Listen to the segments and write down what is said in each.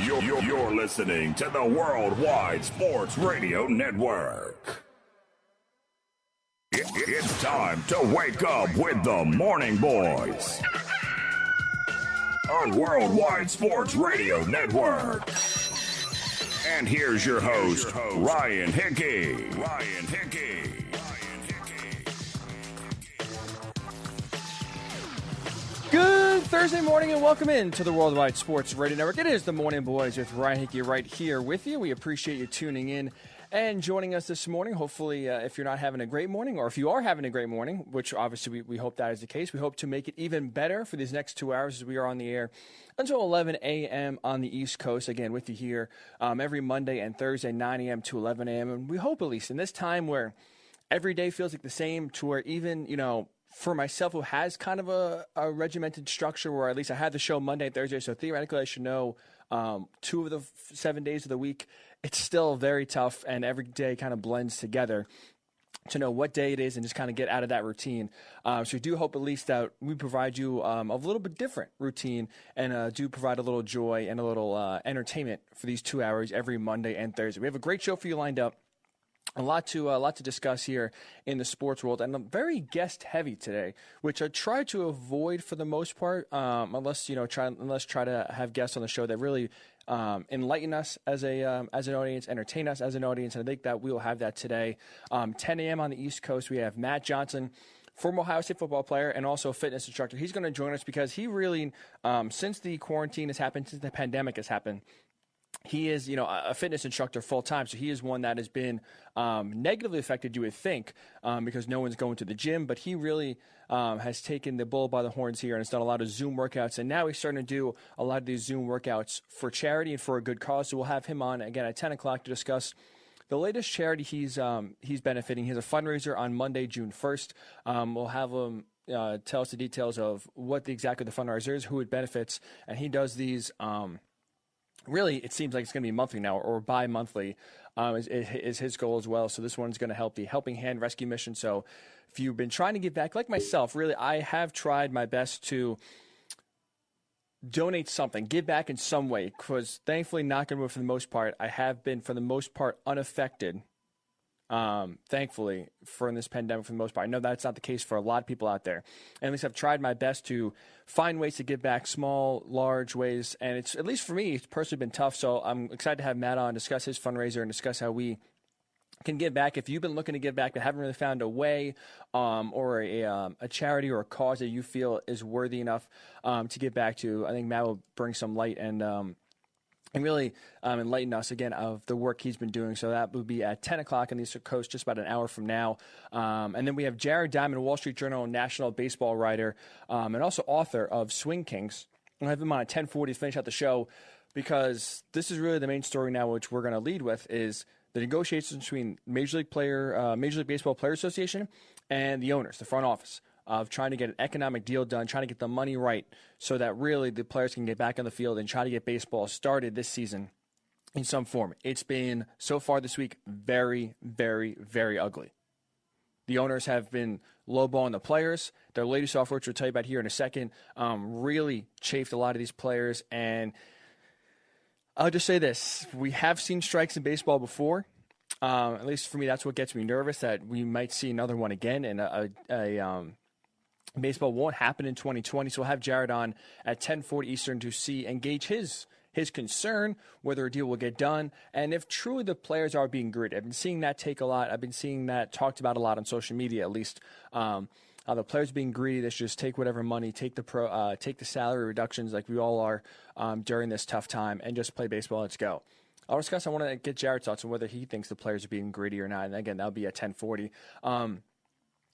You're listening to the Worldwide Sports Radio Network. It's time to wake up with the Morning Boys on Worldwide Sports Radio Network. And here's your host, Ryan Hickey. Good Thursday morning and welcome in to the Worldwide Sports Radio Network. It is the Morning Boys with Ryan Hickey right here with you. We appreciate you tuning in and joining us this morning. Hopefully, if you're not having a great morning, or if you are having a great morning, which obviously we hope that is the case, we hope to make it even better for these next 2 hours as we are on the air until 11 a.m. on the East Coast. Again, with you here every Monday and Thursday, 9 a.m. to 11 a.m. And we hope, at least in this time where every day feels like the same, to where even, for myself, who has kind of a regimented structure where at least I have the show Monday and Thursday, so theoretically I should know 2 of the 7 days of the week. It's still very tough, and every day kind of blends together to know what day it is and just kind of get out of that routine. So we do hope at least that we provide you a little bit different routine and do provide a little joy and a little entertainment for these 2 hours every Monday and Thursday. We have a great show for you lined up. A lot to discuss here in the sports world, and I'm very guest heavy today, which I try to avoid for the most part, unless try to have guests on the show that really enlighten us as an audience, entertain us as an audience, and I think that we will have that today. 10 a.m. on the East Coast, we have Matt Johnson, former Ohio State football player and also a fitness instructor. He's going to join us because he really, since the quarantine has happened, since the pandemic has happened, he is, a fitness instructor full time. So he is one that has been negatively affected, you would think, because no one's going to the gym. But he really has taken the bull by the horns here and has done a lot of Zoom workouts. And now he's starting to do a lot of these Zoom workouts for charity and for a good cause. So we'll have him on again at 10 o'clock to discuss the latest charity he's benefiting. He has a fundraiser on Monday, June 1st. We'll have him tell us the details of what exactly the fundraiser is, who it benefits. And he does these really, it seems like it's going to be monthly now, or bi-monthly is his goal as well. So this one's going to help the Helping Hand Rescue Mission. So if you've been trying to give back, like myself, really, I have tried my best to donate something, give back in some way, because thankfully, knock on wood, for the most part, I have been, for the most part, unaffected. Thankfully, for this pandemic, for the most part. I know that's not the case for a lot of people out there. And at least I've tried my best to find ways to give back, small, large ways. And it's, at least for me, it's personally been tough. So I'm excited to have Matt on, discuss his fundraiser and discuss how we can give back. If you've been looking to give back but haven't really found a way, or a charity or a cause that you feel is worthy enough to give back to, I think Matt will bring some light and really enlighten us again of the work he's been doing. So that would be at 10 o'clock on the East Coast, just about an hour from now. And then we have Jared Diamond, Wall Street Journal and national baseball writer, and also author of Swing Kings. I'll have him on at 10:40 to finish out the show, because this is really the main story now, which we're going to lead with, is the negotiations between Major League Baseball Players Association and the owners, the front office, of trying to get an economic deal done, trying to get the money right so that really the players can get back on the field and try to get baseball started this season in some form. It's been, so far this week, very, very, very ugly. The owners have been lowballing the players. Their latest offer, which we'll tell you about here in a second, really chafed a lot of these players. And I'll just say this. We have seen strikes in baseball before. At least for me, that's what gets me nervous, that we might see another one again, and baseball won't happen in 2020, so we'll have Jared on at 10:40 Eastern to engage his concern, whether a deal will get done, and if truly the players are being greedy. I've been seeing that take a lot. I've been seeing that talked about a lot on social media, at least. The players being greedy, they should just take whatever money, take the salary reductions like we all are during this tough time, and just play baseball. Let's go. I want to get Jared's thoughts on whether he thinks the players are being greedy or not, and again, that'll be at 10:40.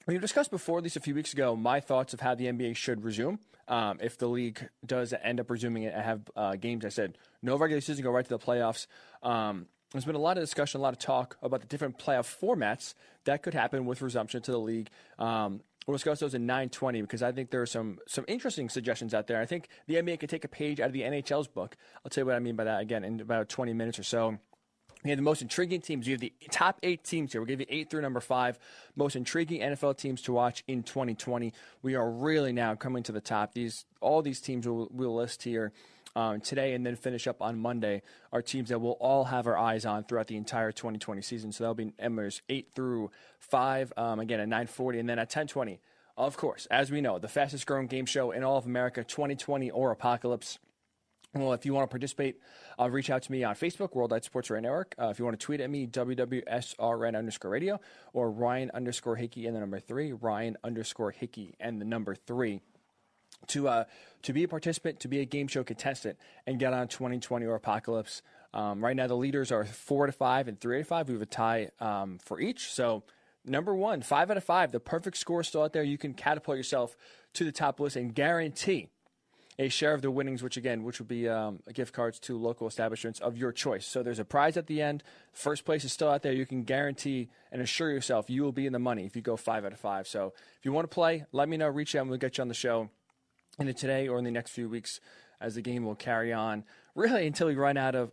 We've discussed before, at least a few weeks ago, my thoughts of how the NBA should resume. If the league does end up resuming it and have games, I said, no regular season, go right to the playoffs. There's been a lot of discussion, a lot of talk about the different playoff formats that could happen with resumption to the league. We'll discuss those in 9:20 because I think there are some interesting suggestions out there. I think the NBA could take a page out of the NHL's book. I'll tell you what I mean by that again in about 20 minutes or so. We have the most intriguing teams. You have the top 8 teams here. We'll give you 8 through number 5. Most intriguing NFL teams to watch in 2020. We are really now coming to the top. All these teams we'll list here today and then finish up on Monday are teams that we'll all have our eyes on throughout the entire 2020 season. So that'll be numbers 8 through 5, again at 9:40, and then at 10:20. Of course, as we know, the fastest growing game show in all of America, 2020 or Apocalypse. Well, if you want to participate, reach out to me on Facebook, Worldwide Sports Radio Network. If you want to tweet at me, WWSRN_radio, or Ryan_Hickey and the number 3, Ryan_Hickey and the number 3. To be a participant, to be a game show contestant, and get on 2020 or Apocalypse. Right now, the leaders are 4-5 and 3-5. We have a tie for each. So, number 1, 5 out of 5, the perfect score is still out there. You can catapult yourself to the top list and guarantee a share of the winnings, which would be gift cards to local establishments of your choice. So there's a prize at the end. First place is still out there. You can guarantee and assure yourself you will be in the money if you go 5 out of 5. So if you want to play, let me know. Reach out and we'll get you on the show either today or in the next few weeks as the game will carry on, really until we run out of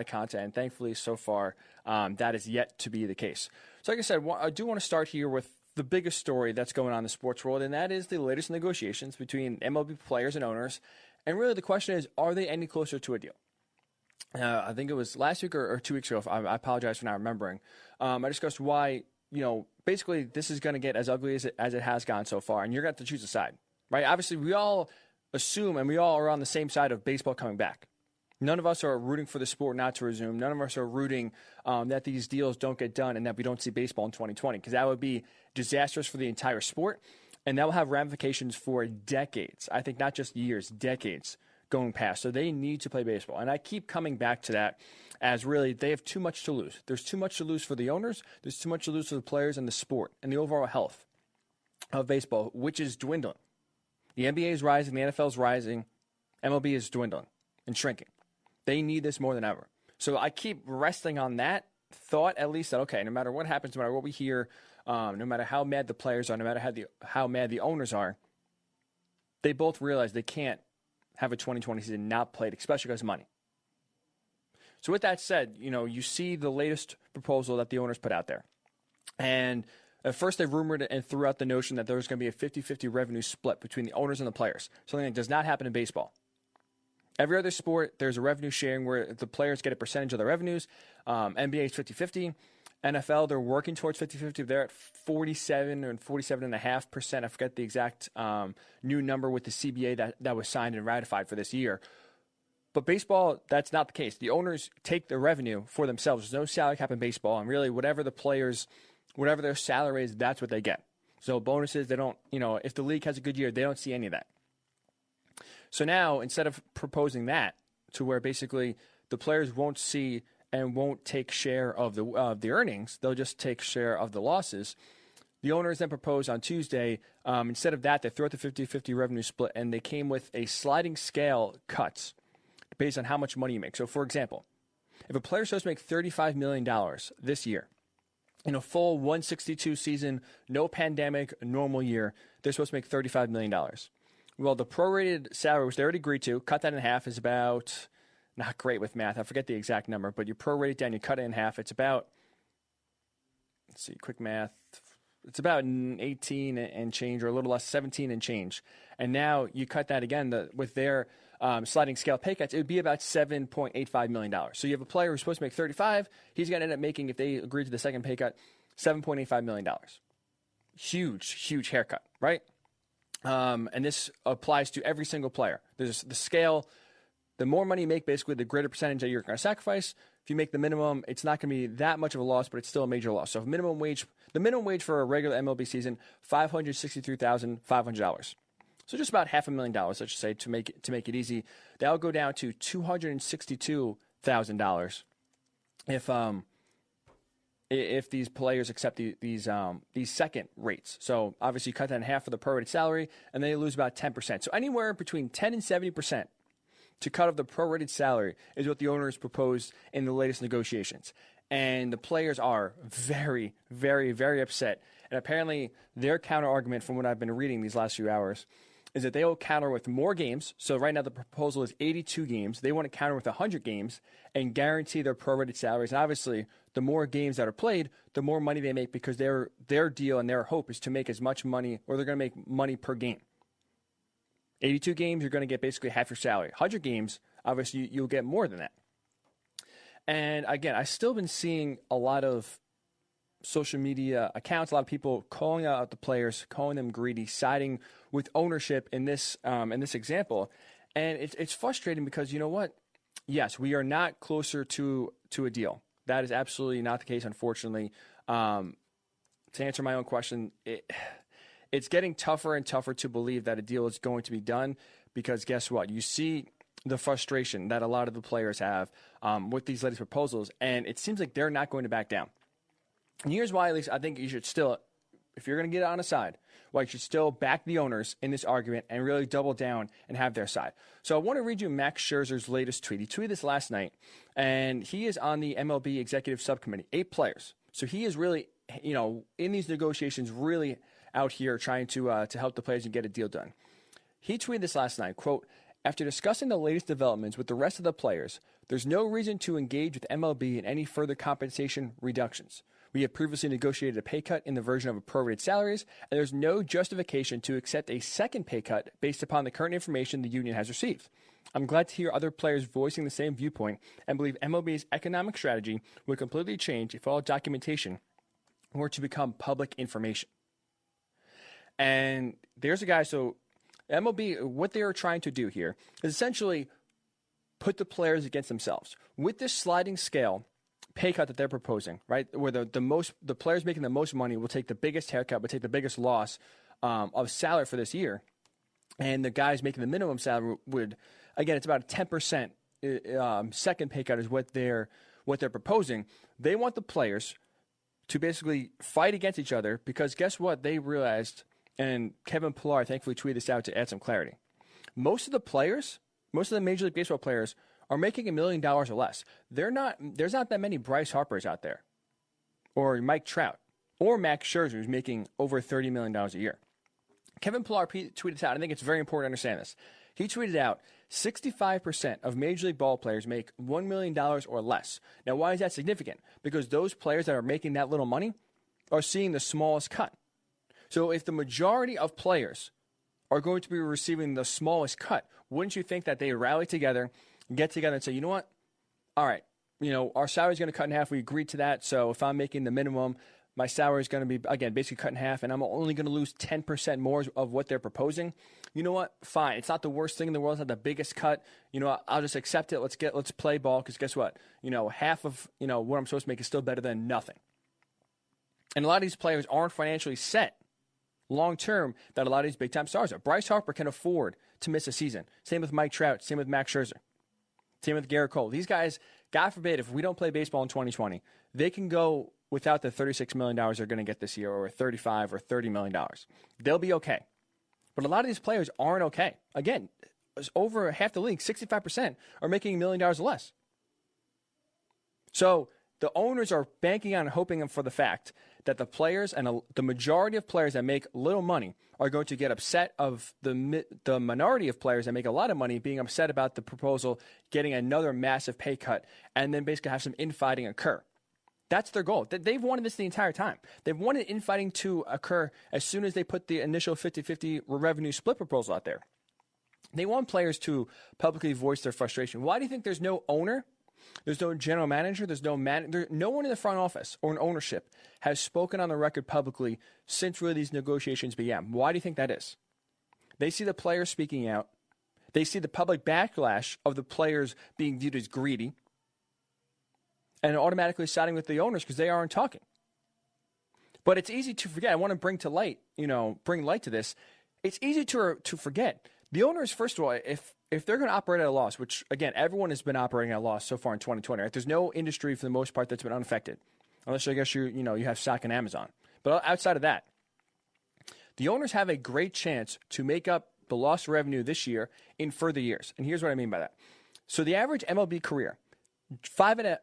content. And thankfully, so far, that is yet to be the case. So like I said, I do want to start here with the biggest story that's going on in the sports world, and that is the latest negotiations between MLB players and owners. And really the question is, are they any closer to a deal? I think it was last week or 2 weeks ago. I apologize for not remembering. I discussed why, basically this is going to get as ugly as it has gone so far, and you're going to have to choose a side, right? Obviously, we all assume and we all are on the same side of baseball coming back. None of us are rooting for the sport not to resume. None of us are rooting that these deals don't get done and that we don't see baseball in 2020, because that would be disastrous for the entire sport, and that will have ramifications for decades. I think not just years, decades going past. So they need to play baseball. And I keep coming back to that as really they have too much to lose. There's too much to lose for the owners. There's too much to lose for the players and the sport and the overall health of baseball, which is dwindling. The NBA is rising. The NFL is rising. MLB is dwindling and shrinking. They need this more than ever. So I keep resting on that thought, at least, that, okay, no matter what happens, no matter what we hear, no matter how mad the players are, no matter how mad the owners are, they both realize they can't have a 2020 season not played, especially because of money. So with that said, you see the latest proposal that the owners put out there. And at first they rumored and threw out the notion that there was going to be a 50-50 revenue split between the owners and the players, something that does not happen in baseball. Every other sport, there's a revenue sharing where the players get a percentage of their revenues. NBA is 50-50. NFL, they're working towards 50-50. They're at 47 and 47.5%. I forget the exact new number with the CBA that was signed and ratified for this year. But baseball, that's not the case. The owners take the revenue for themselves. There's no salary cap in baseball. And really, whatever the players, whatever their salary is, that's what they get. So bonuses, they don't, if the league has a good year, they don't see any of that. So now, instead of proposing that to where basically the players won't see and won't take share of the earnings, they'll just take share of the losses. The owners then proposed on Tuesday, instead of that, they threw out the 50-50 revenue split, and they came with a sliding scale cuts based on how much money you make. So, for example, if a player is supposed to make $35 million this year, in a full 162 season, no pandemic, normal year, they're supposed to make $35 million. Well, the prorated salary, which they already agreed to, cut that in half, is about, not great with math, I forget the exact number, but you prorate it down, you cut it in half, it's about, let's see, quick math, it's about 18 and change, or a little less, 17 and change. And now you cut that again with their sliding scale pay cuts, it would be about $7.85 million. So you have a player who's supposed to make 35, he's going to end up making, if they agree to the second pay cut, $7.85 million. Huge, huge haircut, right? And this applies to every single player. There's the scale. The more money you make, basically, the greater percentage that you're going to sacrifice. If you make the minimum, it's not going to be that much of a loss, but it's still a major loss. So the minimum wage for a regular MLB season, $563,500. So just about $500,000, let's just say, to make it easy. That'll go down to $262,000 if these players accept these second rates. So obviously you cut that in half for the prorated salary, and then you lose about 10%. So anywhere between 10 and 70% to cut off the prorated salary is what the owners proposed in the latest negotiations. And the players are very, very, very upset. And apparently their counter-argument, from what I've been reading these last few hours, is that they will counter with more games. So right now the proposal is 82 games. They want to counter with 100 games and guarantee their prorated salaries. And obviously, the more games that are played, the more money they make, because their deal and their hope is to make as much money, or they're going to make money per game. 82 games, you're going to get basically half your salary. 100 games, obviously, you'll get more than that. And again, I've still been seeing a lot of social media accounts, a lot of people calling out the players, calling them greedy, siding with ownership in this example. And it's frustrating because, you know what? Yes, we are not closer to a deal. That is absolutely not the case, unfortunately. To answer my own question, it's getting tougher and tougher to believe that a deal is going to be done because guess what? You see the frustration that a lot of the players have with these latest proposals, and it seems like they're not going to back down. And here's why, at least, I think you should still, if you're going to get on a side, why you should still back the owners in this argument and really double down and have their side. So I want to read you Max Scherzer's latest tweet. He tweeted this last night, and he is on the MLB Executive Subcommittee, 8 players. So he is really, in these negotiations, really out here trying to help the players and get a deal done. He tweeted this last night, quote, "After discussing the latest developments with the rest of the players, there's no reason to engage with MLB in any further compensation reductions. We have previously negotiated a pay cut in the version of prorated salaries, and there's no justification to accept a second pay cut based upon the current information the union has received. I'm glad to hear other players voicing the same viewpoint and believe MLB's economic strategy would completely change if all documentation were to become public information." And there's a guy, so MLB, what they are trying to do here is essentially put the players against themselves. With this sliding scale pay cut that they're proposing, right, where the players making the most money will take the biggest haircut, will take the biggest loss of salary for this year, and the guys making the minimum salary would, again, it's about a 10% second pay cut is what they're proposing. They want the players to basically fight against each other because guess what? They realized, and Kevin Pillar thankfully tweeted this out to add some clarity. Most of the Major League Baseball players are making $1 million or less. There's not that many Bryce Harpers out there, or Mike Trout, or Max Scherzer, who's making over $30 million a year. Kevin Pillar tweeted out, I think it's very important to understand this. He tweeted out, 65% of Major League ball players make $1 million or less. Now, why is that significant? Because those players that are making that little money are seeing the smallest cut. So if the majority of players are going to be receiving the smallest cut, wouldn't you think that they rally together, get together and say, you know what? All right, our salary is going to cut in half. We agreed to that. So if I'm making the minimum, my salary is going to be, again, basically cut in half, and I'm only going to lose 10% more of what they're proposing. You know what? Fine. It's not the worst thing in the world. It's not the biggest cut. I'll just accept it. Let's play ball because guess what? Half of, what I'm supposed to make is still better than nothing. And a lot of these players aren't financially set long-term that a lot of these big-time stars are. Bryce Harper can afford to miss a season. Same with Mike Trout. Same with Max Scherzer. Same with Garrett Cole. These guys, God forbid, if we don't play baseball in 2020, they can go without the $36 million they're going to get this year or $35 or $30 million. They'll be okay. But a lot of these players aren't okay. Again, over half the league, 65%, are making $1 million or less. So the owners are banking on and hoping for the fact that the players and the majority of players that make little money are going to get upset of the minority of players that make a lot of money being upset about the proposal, getting another massive pay cut, and then basically have some infighting occur. That's their goal. They've wanted this the entire time. They've wanted infighting to occur as soon as they put the initial 50-50 revenue split proposal out there. They want players to publicly voice their frustration. Why do you think there's no owner? There's no general manager. There's no no one in the front office or in ownership has spoken on the record publicly since really these negotiations began. Why do you think that is? They see the players speaking out. They see the public backlash of the players being viewed as greedy and automatically siding with the owners because they aren't talking. But it's easy to forget. I want to bring light to this. It's easy to forget. The owners, first of all, if they're going to operate at a loss, which, again, everyone has been operating at a loss so far in 2020, right? There's no industry, for the most part, that's been unaffected, unless I guess you have stock in Amazon. But outside of that, the owners have a great chance to make up the lost revenue this year in further years. And here's what I mean by that. So the average MLB career,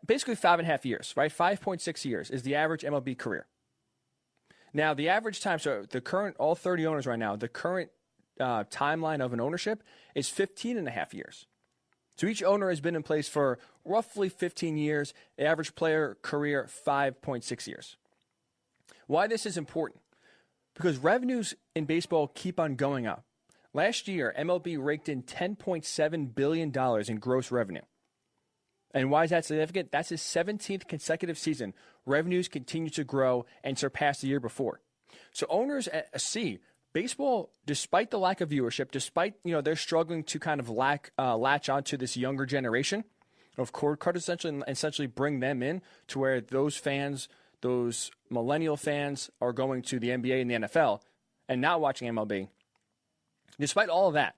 basically 5.5 years, right? 5.6 years is the average MLB career. Now, the average time, so all 30 owners right now, the current timeline of an ownership is 15.5 years. So each owner has been in place for roughly 15 years. The average player career, 5.6 years. Why this is important? Because revenues in baseball keep on going up. Last year, MLB raked in $10.7 billion in gross revenue. And why is that significant? That's his 17th consecutive season. Revenues continue to grow and surpass the year before. So owners see baseball, despite the lack of viewership, despite they're struggling to kind of latch onto this younger generation of cord cutters, essentially bring them in to where those fans, those millennial fans, are going to the NBA and the NFL and not watching MLB. Despite all of that,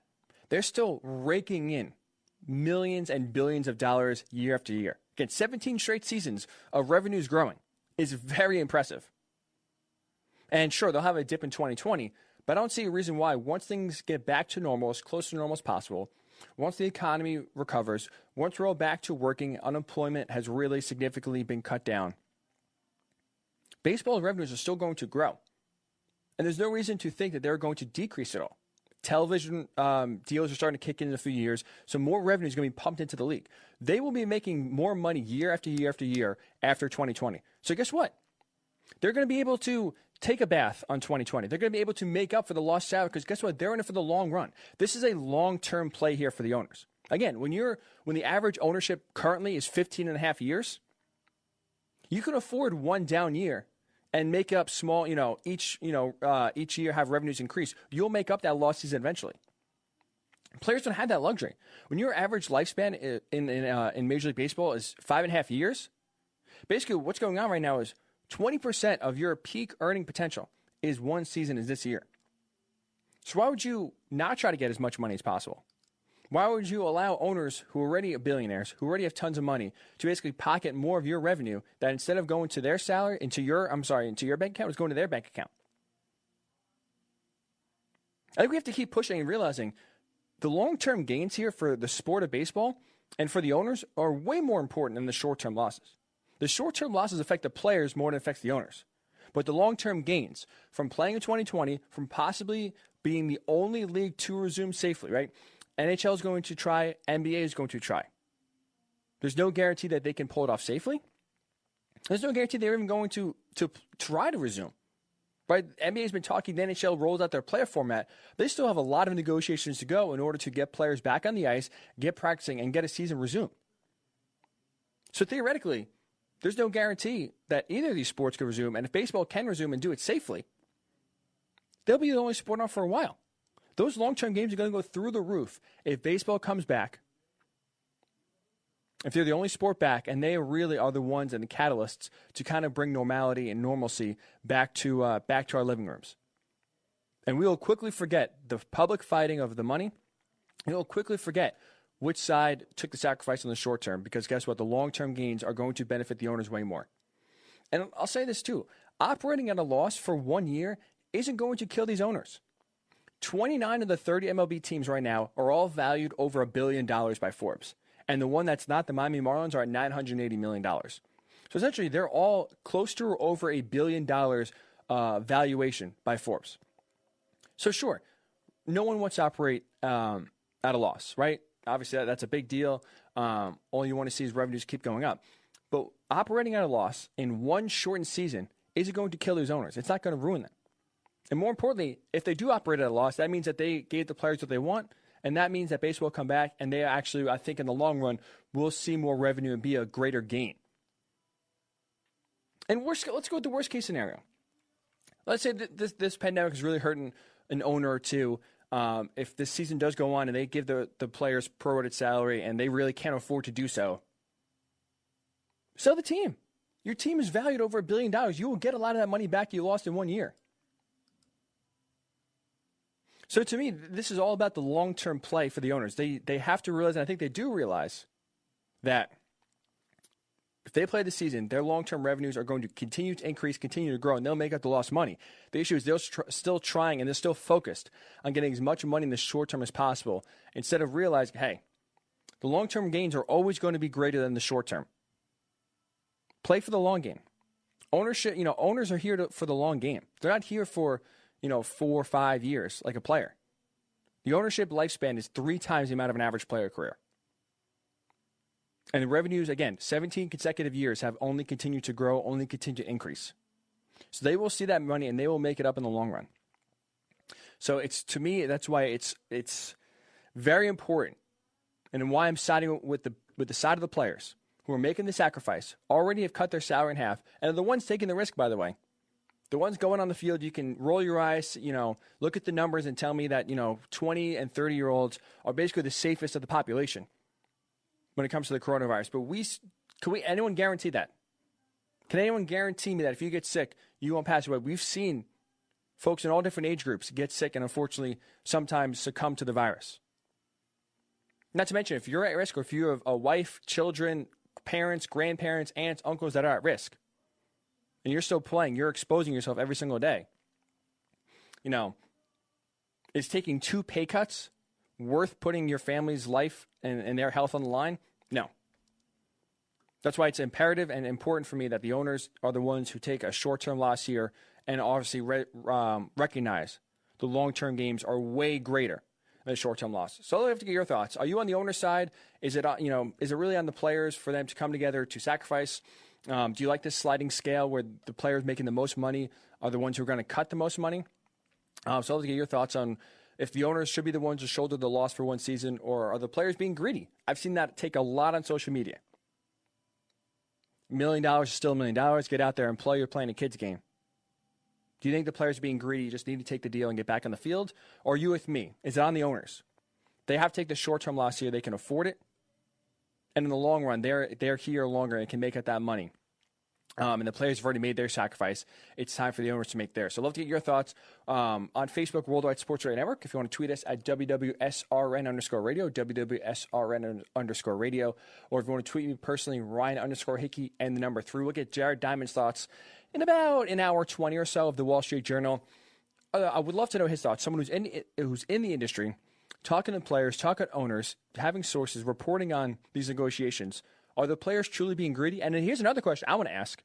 they're still raking in millions and billions of dollars year after year. Again, 17 straight seasons of revenues growing is very impressive. And sure, they'll have a dip in 2020, but I don't see a reason why once things get back to normal, as close to normal as possible, once the economy recovers, once we're all back to working, unemployment has really significantly been cut down, baseball revenues are still going to grow. And there's no reason to think that they're going to decrease at all. Television deals are starting to kick in a few years, so more revenue is going to be pumped into the league. They will be making more money year after year after year after 2020. So guess what? They're going to be able to take a bath on 2020. They're going to be able to make up for the lost salary because guess what? They're in it for the long run. This is a long-term play here for the owners. Again, when the average ownership currently is 15 and a half years, you can afford one down year and make up small, each year have revenues increase. You'll make up that lost season eventually. Players don't have that luxury. When your average lifespan in Major League Baseball is 5.5 years, basically what's going on right now is 20% of your peak earning potential is one season as this year. So why would you not try to get as much money as possible? Why would you allow owners who are already billionaires, who already have tons of money, to basically pocket more of your revenue that instead of going to their salary, into your bank account, is going to their bank account? I think we have to keep pushing and realizing the long-term gains here for the sport of baseball and for the owners are way more important than the short-term losses. The short-term losses affect the players more than it affects the owners. But the long-term gains from playing in 2020, from possibly being the only league to resume safely, right? NHL is going to try, NBA is going to try. There's no guarantee that they can pull it off safely. There's no guarantee they're even going to try to resume. Right? NBA has been talking, the NHL rolls out their player format. They still have a lot of negotiations to go in order to get players back on the ice, get practicing, and get a season resumed. So theoretically, there's no guarantee that either of these sports can resume, and if baseball can resume and do it safely, they'll be the only sport on for a while. Those long-term games are going to go through the roof if baseball comes back, if they're the only sport back, and they really are the ones and the catalysts to kind of bring normality and normalcy back to our living rooms. And we will quickly forget the public fighting of the money. We will quickly forget which side took the sacrifice in the short term, because guess what? The long-term gains are going to benefit the owners way more. And I'll say this too. Operating at a loss for 1 year isn't going to kill these owners. 29 of the 30 MLB teams right now are all valued over $1 billion by Forbes. And the one that's not, the Miami Marlins, are at $980 million. So essentially, they're all close to or over $1 billion valuation by Forbes. So sure, no one wants to operate at a loss, right? Obviously, that's a big deal. All you want to see is revenues keep going up. But operating at a loss in one shortened season isn't going to kill those owners. It's not going to ruin them. And more importantly, if they do operate at a loss, that means that they gave the players what they want, and that means that baseball will come back, and they actually, I think in the long run, will see more revenue and be a greater gain. And let's go with the worst case scenario. Let's say that this pandemic is really hurting an owner or two. If this season does go on and they give the players prorated salary and they really can't afford to do so, sell the team. Your team is valued over $1 billion. You will get a lot of that money back you lost in 1 year. So to me, this is all about the long-term play for the owners. They have to realize, and I think they do realize, that if they play the season, their long-term revenues are going to continue to increase, continue to grow, and they'll make up the lost money. The issue is they're still trying and they're still focused on getting as much money in the short term as possible instead of realizing, hey, the long-term gains are always going to be greater than the short term. Play for the long game. Ownership, owners are here for the long game. They're not here for 4 or 5 years like a player. The ownership lifespan is 3 times the amount of an average player career. And the revenues, again, 17 consecutive years have only continued to grow, only continued to increase. So they will see that money and they will make it up in the long run. So to me, that's why it's very important, and why I'm siding with the side of the players who are making the sacrifice, already have cut their salary in half, and are the ones taking the risk, by the way. The ones going on the field, you can roll your eyes, look at the numbers and tell me that, 20 and 30-year-olds are basically the safest of the population when it comes to the coronavirus. But can anyone guarantee that? Can anyone guarantee me that if you get sick, you won't pass away? We've seen folks in all different age groups get sick and unfortunately sometimes succumb to the virus. Not to mention, if you're at risk or if you have a wife, children, parents, grandparents, aunts, uncles that are at risk, and you're still playing, you're exposing yourself every single day. Is taking 2 pay cuts worth putting your family's life and their health on the line? No. That's why it's imperative and important for me that the owners are the ones who take a short-term loss here and obviously recognize the long-term games are way greater than a short-term loss. So I'll have to get your thoughts. Are you on the owner's side? Is it really on the players for them to come together to sacrifice? Do you like this sliding scale where the players making the most money are the ones who are going to cut the most money? So I'll get your thoughts on if the owners should be the ones to shoulder the loss for one season, or are the players being greedy? I've seen that take a lot on social media. $1 million is still $1 million. Get out there and play. You're playing a kid's game. Do you think the players are being greedy? You just need to take the deal and get back on the field? Or are you with me? Is it on the owners? They have to take the short-term loss here. They can afford it. And in the long run, they're here longer and can make up that money. And the players have already made their sacrifice. It's time for the owners to make theirs. So I'd love to get your thoughts on Facebook, Worldwide Sports Radio Network. If you want to tweet us at WWSRN_radio, WWSRN_radio. Or if you want to tweet me personally, Ryan_Hickey and the number 3. We'll get Jared Diamond's thoughts in about an hour 20 or so of the Wall Street Journal. I would love to know his thoughts. Someone who's in the industry, talking to players, talking to owners, having sources, reporting on these negotiations. Are the players truly being greedy? And then here's another question I want to ask.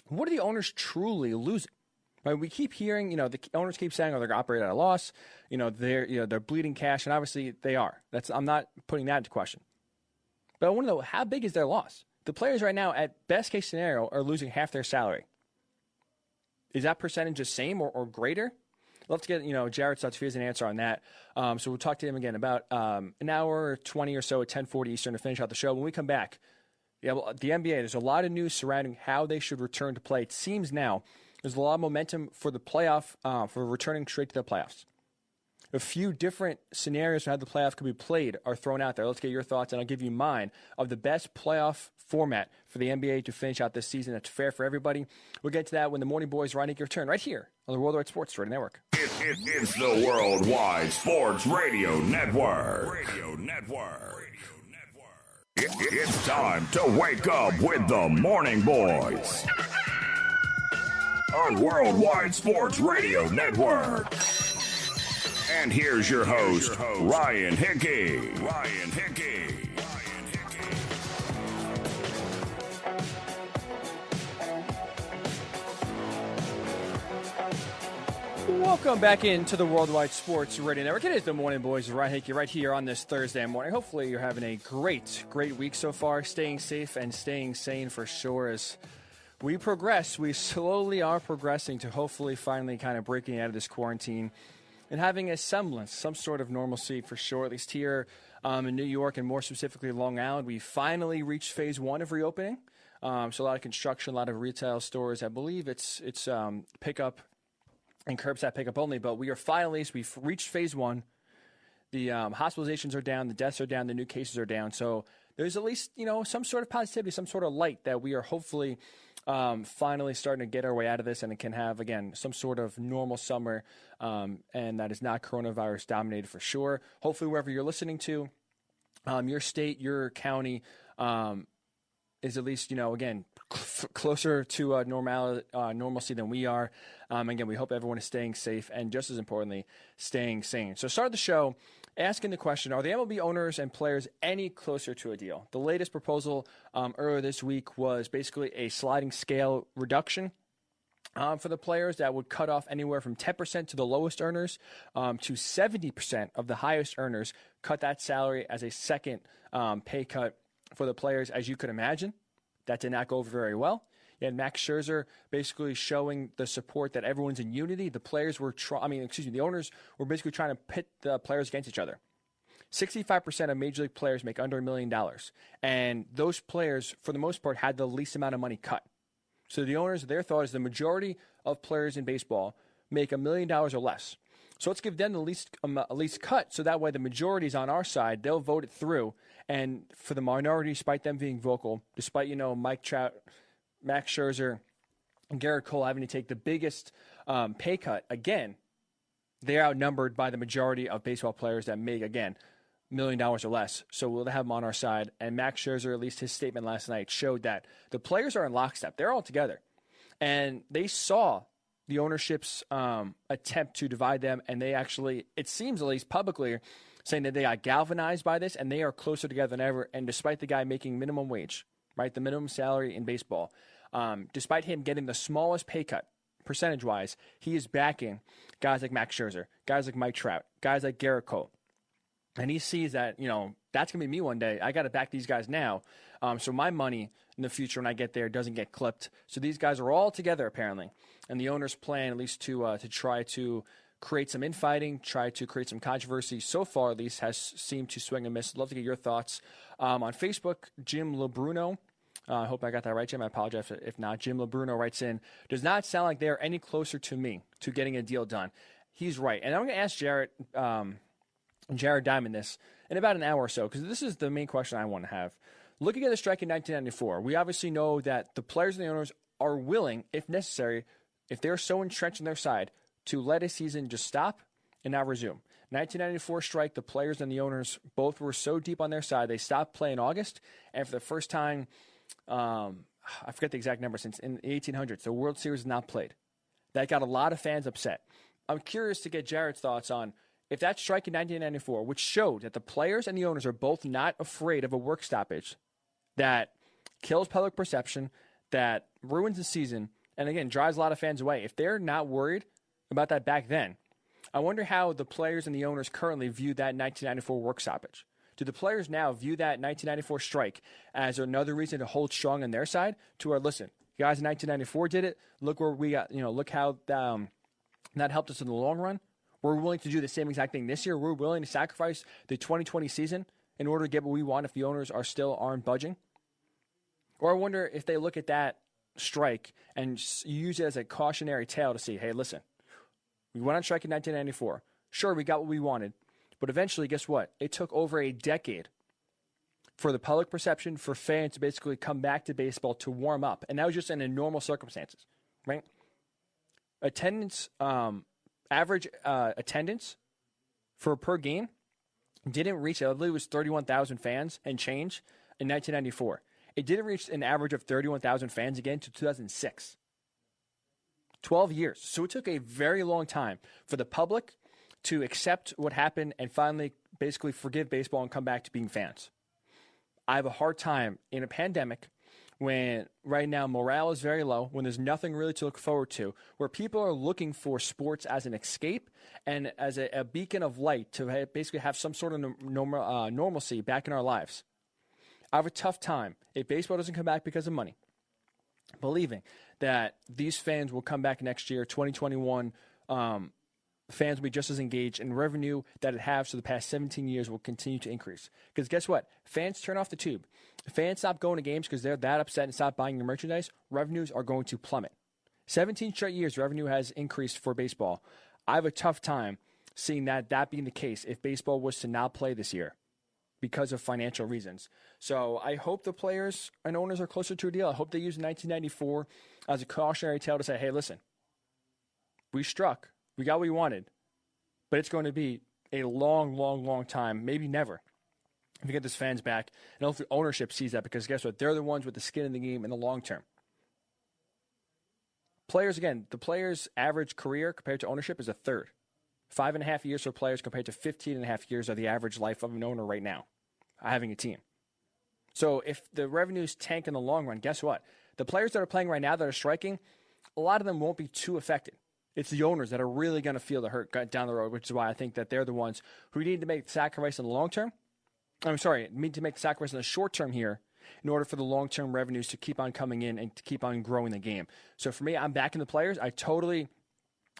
What are the owners truly losing? Right, we keep hearing, the owners keep saying, they're going to operate at a loss. They're bleeding cash, and obviously they are. I'm not putting that into question. But I want to know, how big is their loss? The players right now, at best case scenario, are losing half their salary. Is that percentage the same or greater? I'd love to get, Jared's thoughts if he has an answer on that. So we'll talk to him again about an hour 20 or so at 10:40 Eastern to finish out the show. When we come back, the NBA, there's a lot of news surrounding how they should return to play. It seems now there's a lot of momentum for the playoff, for returning straight to the playoffs. A few different scenarios for how the playoff could be played are thrown out there. Let's get your thoughts, and I'll give you mine of the best playoff format for the NBA to finish out this season that's fair for everybody. We'll get to that when the Morning Boys Ryan Hickey return right here on the Worldwide Sports Radio Network. It's the Worldwide Sports Radio Network. It's time to wake up with the Morning Boys on Worldwide Sports Radio Network. And here's your host, Ryan Hickey. Welcome back into the Worldwide Sports Radio Network. It is the Morning Boys, Ryan Hickey, right here on this Thursday morning. Hopefully you're having a great week so far, staying safe and staying sane for sure as we progress. We slowly are progressing to hopefully finally kind of breaking out of this quarantine and having a semblance, some sort of normalcy for sure, at least here in New York and more specifically Long Island. We finally reached phase 1 of reopening. So a lot of construction, a lot of retail stores. I believe it's pickup and curbside pickup only, but we've reached phase 1. The hospitalizations are down, the deaths are down, the new cases are down. So there's at least, some sort of positivity, some sort of light that we are hopefully finally starting to get our way out of this, and it can have, again, some sort of normal summer, and that is not coronavirus dominated for sure. Hopefully wherever you're listening to, your state, your county is at least, again, closer to normalcy than we are. Again, we hope everyone is staying safe and, just as importantly, staying sane. So start the show asking the question, are the MLB owners and players any closer to a deal? The latest proposal earlier this week was basically a sliding scale reduction for the players that would cut off anywhere from 10% to the lowest earners to 70% of the highest earners, cut that salary as a second pay cut for the players, as you could imagine. That did not go over very well. You had Max Scherzer basically showing the support that everyone's in unity. The players were the owners were basically trying to pit the players against each other. 65% of Major League players make under $1 million. And those players, for the most part, had the least amount of money cut. So the owners, their thought is the majority of players in baseball make $1 million or less. So let's give them the least cut, so that way the majority is on our side. They'll vote it through. And for the minority, despite them being vocal, despite, Mike Trout, Max Scherzer, and Garrett Cole having to take the biggest pay cut, again, they're outnumbered by the majority of baseball players that make, again, $1 million or less. So we'll have them on our side. And Max Scherzer, at least his statement last night, showed that the players are in lockstep. They're all together. And they saw the ownership's attempt to divide them, and they actually, it seems at least publicly, saying that they got galvanized by this, and they are closer together than ever. And despite the guy making minimum wage, right, the minimum salary in baseball, despite him getting the smallest pay cut, percentage-wise, he is backing guys like Max Scherzer, guys like Mike Trout, guys like Garrett Cole. And he sees that, that's going to be me one day. I got to back these guys now. So my money in the future when I get there doesn't get clipped. So these guys are all together, apparently. And the owner's plan, at least to try to create some infighting, try to create some controversy, so far at least has seemed to swing and miss. I'd love to get your thoughts. On Facebook, Jim LeBruno, I hope I got that right, Jim. I apologize if not. Jim LeBruno writes in, does not sound like they are any closer to me to getting a deal done. He's right. And I'm going to ask Jared Diamond this in about an hour or so, because this is the main question I want to have. Looking at the strike in 1994, we obviously know that the players and the owners are willing, if necessary, if they're so entrenched on their side, to let a season just stop and now resume. 1994 strike, the players and the owners both were so deep on their side, they stopped playing in August, and for the first time, I forget the exact number, since in the 1800s, the World Series is not played. That got a lot of fans upset. I'm curious to get Jared's thoughts on if that strike in 1994, which showed that the players and the owners are both not afraid of a work stoppage that kills public perception, that ruins the season, and again, drives a lot of fans away. If they're not worried about that back then, I wonder how the players and the owners currently view that 1994 work stoppage. Do the players now view that 1994 strike as another reason to hold strong on their side? To where, listen, you guys in 1994 did it. Look where we got, look how that helped us in the long run. We're willing to do the same exact thing this year. We're willing to sacrifice the 2020 season in order to get what we want if the owners aren't budging. Or I wonder if they look at that strike and use it as a cautionary tale to see, hey, listen, we went on strike in 1994. Sure, we got what we wanted. But eventually, guess what? It took over a decade for the public perception, for fans to basically come back to baseball to warm up. And that was just in normal circumstances, right? Attendance, average attendance for per game didn't reach, I believe it was 31,000 fans and change in 1994. It didn't reach an average of 31,000 fans again to 2006. 12 years. So it took a very long time for the public to accept what happened and finally basically forgive baseball and come back to being fans. I have a hard time in a pandemic when right now morale is very low, when there's nothing really to look forward to, where people are looking for sports as an escape and as a beacon of light to basically have some sort of normalcy back in our lives. I have a tough time if baseball doesn't come back because of money, believing that these fans will come back next year, 2021. Fans will be just as engaged, and revenue that it has for the past 17 years will continue to increase. Because guess what? Fans turn off the tube. If fans stop going to games because they're that upset and stop buying your merchandise, revenues are going to plummet. 17 straight years, revenue has increased for baseball. I have a tough time seeing that being the case if baseball was to not play this year because of financial reasons. So I hope the players and owners are closer to a deal. I hope they use 1994 as a cautionary tale to say, hey, listen, we struck. We got what we wanted. But it's going to be a long, long, long time, maybe never, if you get this fans back. And hopefully ownership sees that, because guess what? They're the ones with the skin in the game in the long term. Players, again, the players' average career compared to ownership is a third. 5.5 years for players compared to 15.5 years of the average life of an owner right now, having a team. So if the revenues tank in the long run, guess what? The players that are playing right now that are striking, a lot of them won't be too affected. It's the owners that are really going to feel the hurt down the road, which is why I think that they're the ones who need to make the sacrifice in the long term. I'm sorry, need to make the sacrifice in the short term here in order for the long-term revenues to keep on coming in and to keep on growing the game. So for me, I'm backing the players.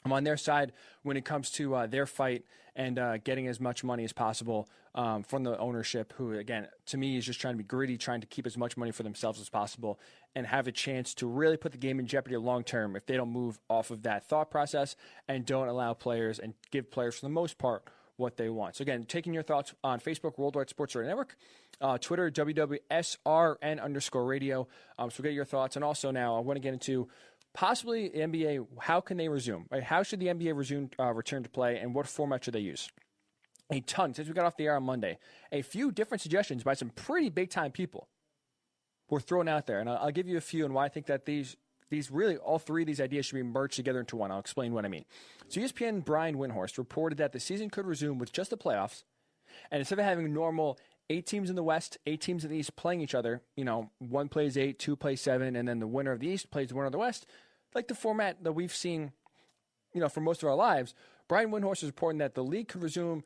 I'm on their side when it comes to their fight and getting as much money as possible from the ownership, who, again, to me is just trying to be greedy, trying to keep as much money for themselves as possible and have a chance to really put the game in jeopardy long term if they don't move off of that thought process and don't allow players and give players, for the most part, what they want. So, again, taking your thoughts on Facebook, Worldwide Sports Radio Network, Twitter, WWSRN_radio. So get your thoughts. And also now I want to get into possibly the NBA, how can they resume? Right? How should the NBA return to play, and what format should they use? A ton, since we got off the air on Monday, a few different suggestions by some pretty big-time people were thrown out there. And I'll give you a few and why I think that these really, all three of these ideas should be merged together into one. I'll explain what I mean. So ESPN Brian Windhorst reported that the season could resume with just the playoffs, and instead of having normal 8 teams in the West, 8 teams in the East playing each other, one plays 8, 2 plays 7, and then the winner of the East plays the winner of the West, like the format that we've seen, for most of our lives. Brian Windhorst is reporting that the league could resume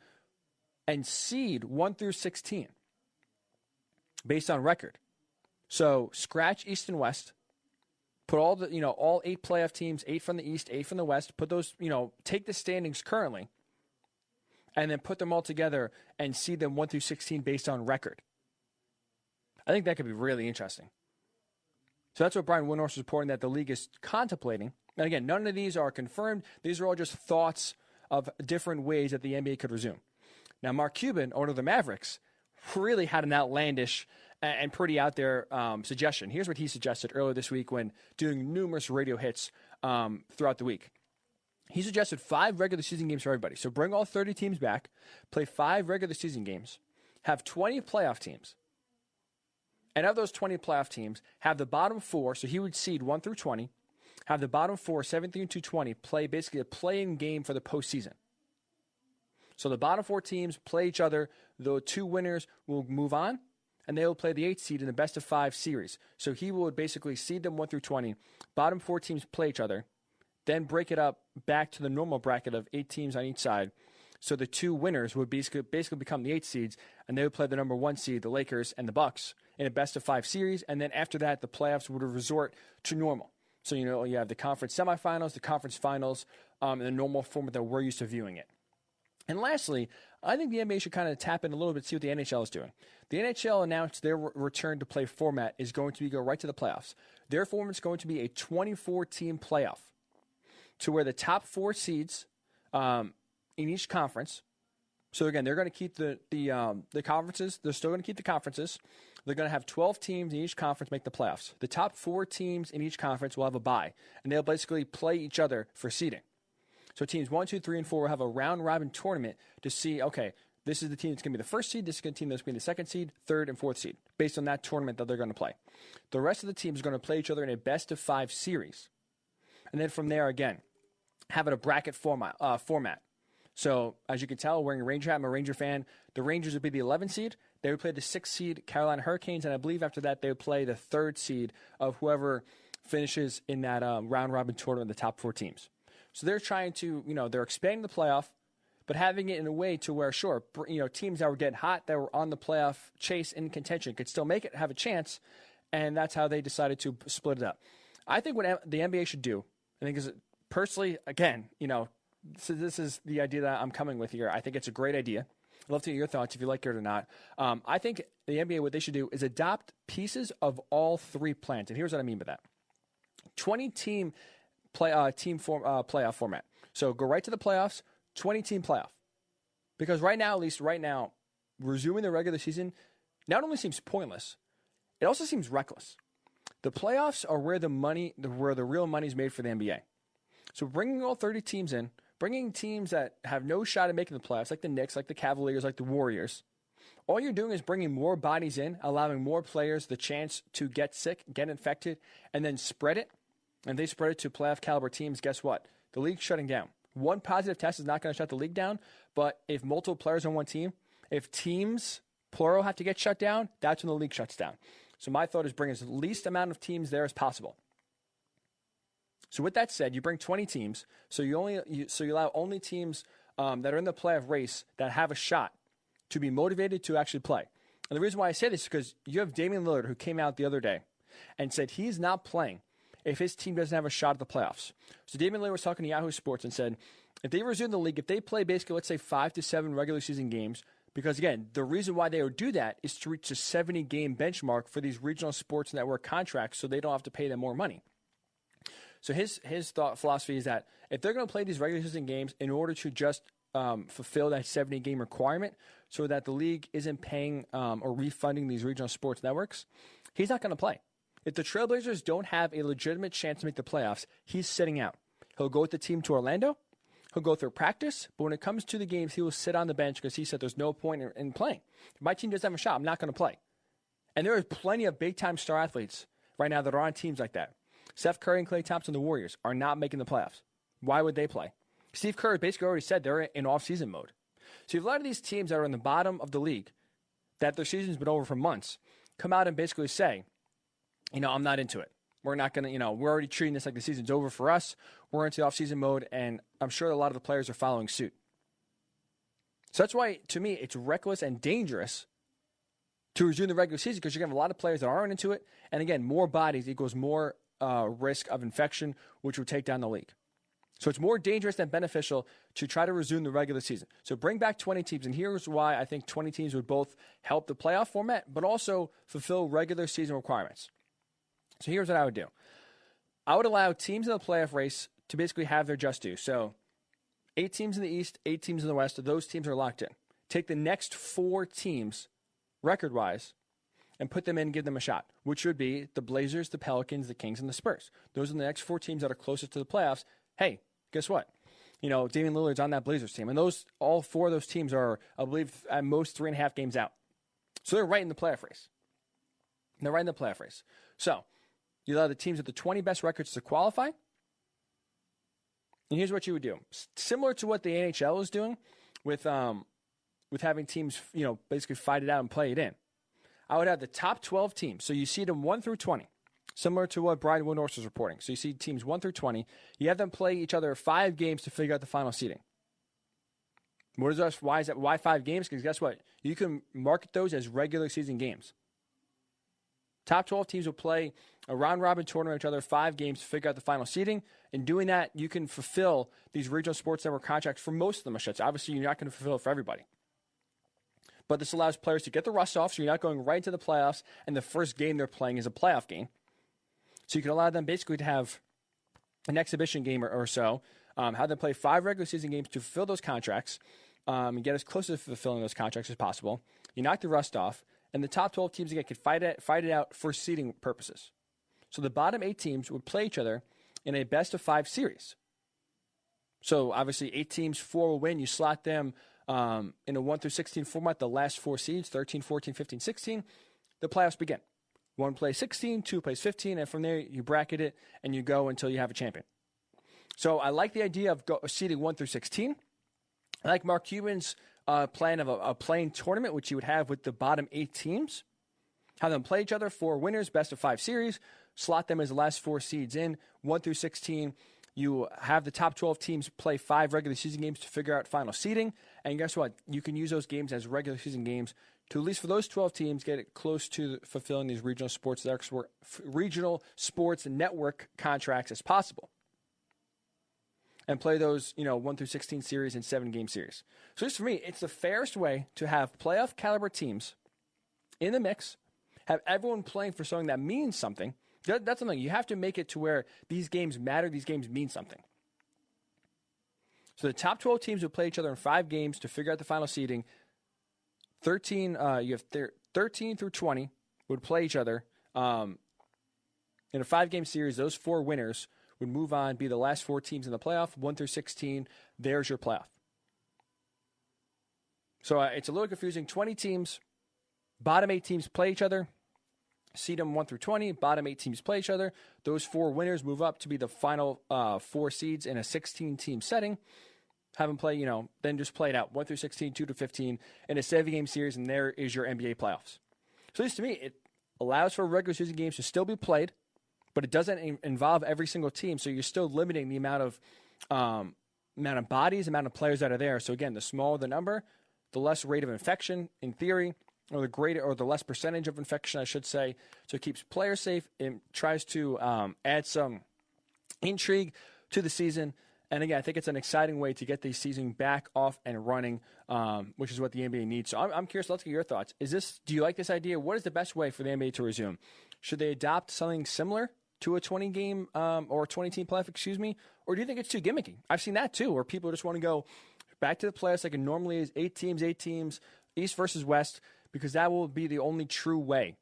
and seed 1 through 16 based on record. So scratch East and West, put all the, all 8 playoff teams, 8 from the East, 8 from the West, put those, take the standings currently, and then put them all together and seed them 1 through 16 based on record. I think that could be really interesting. So that's what Brian Windhorst is reporting that the league is contemplating. And again, none of these are confirmed. These are all just thoughts of different ways that the NBA could resume. Now, Mark Cuban, owner of the Mavericks, really had an outlandish and pretty out there suggestion. Here's what he suggested earlier this week when doing numerous radio hits throughout the week. He suggested 5 regular season games for everybody. So bring all 30 teams back, play 5 regular season games, have 20 playoff teams. And of those 20 playoff teams, have the bottom 4, so he would seed 1 through 20, have the bottom 4, 17 through 20, play basically a play-in game for the postseason. So the bottom 4 teams play each other. The 2 winners will move on, and they will play the 8th seed in the best-of-5 series. So he would basically seed them 1 through 20. Bottom 4 teams play each other, then break it up back to the normal bracket of 8 teams on each side. So the 2 winners would basically become the 8 seeds, and they would play the number 1 seed, the Lakers and the Bucks, in a best-of-5 series. And then after that, the playoffs would resort to normal. So, you have the conference semifinals, the conference finals, and the normal format that we're used to viewing it. And lastly, I think the NBA should kind of tap in a little bit, see what the NHL is doing. The NHL announced their return to play format is going to go right to the playoffs. Their format is going to be a 24-team playoff, to where the top 4 seeds in each conference. So again, they're going to keep the conferences. They're still going to keep the conferences. They're going to have 12 teams in each conference make the playoffs. The top 4 teams in each conference will have a bye, and they'll basically play each other for seeding. So teams 1, 2, 3, and 4 will have a round-robin tournament to see, okay, this is the team that's going to be the first seed, this is the team that's going to be the 2nd seed, 3rd, and 4th seed, based on that tournament that they're going to play. The rest of the teams are going to play each other in a best-of-5 series. And then from there, again, have it a bracket format. So, as you can tell, wearing a Ranger hat, I'm a Ranger fan. The Rangers would be the 11th seed. They would play the 6th seed, Carolina Hurricanes, and I believe after that they would play the 3rd seed of whoever finishes in that round-robin tournament, the top 4 teams. So they're trying to, they're expanding the playoff, but having it in a way to where, sure, teams that were getting hot, that were on the playoff chase in contention could still make it, have a chance, and that's how they decided to split it up. I think what the NBA should do, I think is personally, again, so this is the idea that I'm coming with here. I think it's a great idea. I'd love to hear your thoughts if you like it or not. I think the NBA, what they should do is adopt pieces of all 3 plans, and here's what I mean by that. 20-team playoff format. So go right to the playoffs, 20-team playoff. Because right now, resuming the regular season not only seems pointless, it also seems reckless. The playoffs are where the real money is made for the NBA. So bringing all 30 teams in, bringing teams that have no shot at making the playoffs, like the Knicks, like the Cavaliers, like the Warriors, all you're doing is bringing more bodies in, allowing more players the chance to get sick, get infected, and then spread it. And they spread it to playoff caliber teams. Guess what? The league's shutting down. One positive test is not going to shut the league down, but if multiple players on one team, if teams, plural, have to get shut down, that's when the league shuts down. So my thought is bring as least amount of teams there as possible. So with that said, you bring 20 teams, so you allow only teams that are in the playoff race that have a shot to be motivated to actually play. And the reason why I say this is because you have Damian Lillard, who came out the other day and said he's not playing if his team doesn't have a shot at the playoffs. So Damian Lillard was talking to Yahoo Sports and said, if they resume the league, if they play basically, let's say, 5 to 7 regular season games, because, again, the reason why they would do that is to reach the 70-game benchmark for these regional sports network contracts so they don't have to pay them more money. So his thought philosophy is that if they're going to play these regular season games in order to just fulfill that 70-game requirement so that the league isn't paying or refunding these regional sports networks, he's not going to play. If the Trailblazers don't have a legitimate chance to make the playoffs, he's sitting out. He'll go with the team to Orlando. He'll go through practice, but when it comes to the games, he will sit on the bench because he said there's no point in playing. If my team doesn't have a shot, I'm not going to play. And there are plenty of big-time star athletes right now that are on teams like that. Steph Curry and Klay Thompson, the Warriors, are not making the playoffs. Why would they play? Steve Kerr basically already said they're in off-season mode. So you have a lot of these teams that are in the bottom of the league, that their season's been over for months, come out and basically say, I'm not into it. We're not going to, we're already treating this like the season's over for us. We're into off-season mode, and I'm sure a lot of the players are following suit. So that's why, to me, it's reckless and dangerous to resume the regular season because you're going to have a lot of players that aren't into it. And again, more bodies equals more risk of infection, which would take down the league. So it's more dangerous than beneficial to try to resume the regular season. So bring back 20 teams, and here's why I think 20 teams would both help the playoff format, but also fulfill regular season requirements. So here's what I would do. I would allow teams in the playoff race to basically have their just due. So 8 teams in the East, 8 teams in the West. Those teams are locked in. Take the next 4 teams, record-wise, and put them in and give them a shot, which would be the Blazers, the Pelicans, the Kings, and the Spurs. Those are the next 4 teams that are closest to the playoffs. Hey, guess what? Damian Lillard's on that Blazers team. And all 4 of those teams are, I believe, at most 3.5 games out. So they're right in the playoff race. So you allow the teams with the 20 best records to qualify. And here's what you would do. Similar to what the NHL is doing with having teams, basically fight it out and play it in. I would have the top 12 teams. So you see them 1 through 20. Similar to what Brian Windhorst was reporting. So you see teams 1 through 20. You have them play each other 5 games to figure out the final seeding. Why is that? Why 5 games? Because guess what? You can market those as regular season games. Top 12 teams will play a round-robin tournament with each other 5 games to figure out the final seeding. In doing that, you can fulfill these regional sports network contracts for most of them, I should say. Obviously, you're not going to fulfill it for everybody. But this allows players to get the rust off, so you're not going right into the playoffs, and the first game they're playing is a playoff game. So you can allow them basically to have an exhibition game or so, have them play 5 regular season games to fulfill those contracts, and get as close to fulfilling those contracts as possible. You knock the rust off, and the top 12 teams again could fight it out for seeding purposes. So the bottom 8 teams would play each other in a best-of-5 series. So obviously 8 teams, 4 will win. You slot them in a 1 through 16 format, the last 4 seeds, 13, 14, 15, 16. The playoffs begin. 1 plays 16, 2 plays 15, and from there you bracket it and you go until you have a champion. So I like the idea of seeding 1 through 16. I like Mark Cuban's plan of a playing tournament, which you would have with the bottom 8 teams. Have them play each other, 4 winners, best-of-5 series. Slot them as the last 4 seeds in, 1 through 16. You have the top 12 teams play 5 regular season games to figure out final seeding. And guess what? You can use those games as regular season games to, at least for those 12 teams, get it close to fulfilling these regional sports network contracts as possible. And play those, 1 through 16 series and 7-game series. So just for me, it's the fairest way to have playoff caliber teams in the mix, have everyone playing for something that means something. That's something you have to make it to where these games matter. These games mean something. So the top 12 teams would play each other in 5 games to figure out the final seeding. 13 through 20 would play each other in a 5-game series. Those 4 winners would move on, be the last 4 teams in the playoff. 1 through 16, there's your playoff. So it's a little confusing. 20 teams, bottom 8 teams play each other. Seed them 1 through 20, bottom 8 teams play each other. Those 4 winners move up to be the final 4 seeds in a 16-team setting. Have them play, then just play it out. 1 through 16, 2 to 15 in a 7-game series, and there is your NBA playoffs. So at least to me, it allows for regular season games to still be played, but it doesn't involve every single team, so you're still limiting the amount of bodies, amount of players that are there. So again, the smaller the number, the less rate of infection, in theory, or the less percentage of infection, I should say. So it keeps players safe. It tries to add some intrigue to the season. And again, I think it's an exciting way to get the season back off and running, which is what the NBA needs. So I'm curious. Let's get your thoughts. Do you like this idea? What is the best way for the NBA to resume? Should they adopt something similar to a 20-game or 20-team playoff, or do you think it's too gimmicky? I've seen that too, where people just want to go back to the playoffs like it normally is, 8 teams, East versus West, because that will be the only true way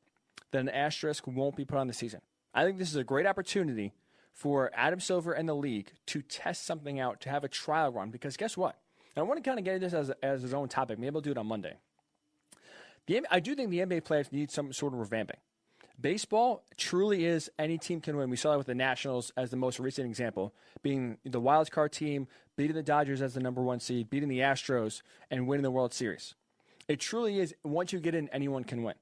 that an asterisk won't be put on the season. I think this is a great opportunity for Adam Silver and the league to test something out, to have a trial run, because guess what? And I want to kind of get into this as his own topic. Maybe I'll do it on Monday. I do think the NBA playoffs need some sort of revamping. Baseball truly is any team can win. We saw that with the Nationals as the most recent example, being the wild card team, beating the Dodgers as the number 1 seed, beating the Astros, and winning the World Series. It truly is, once you get in, anyone can win.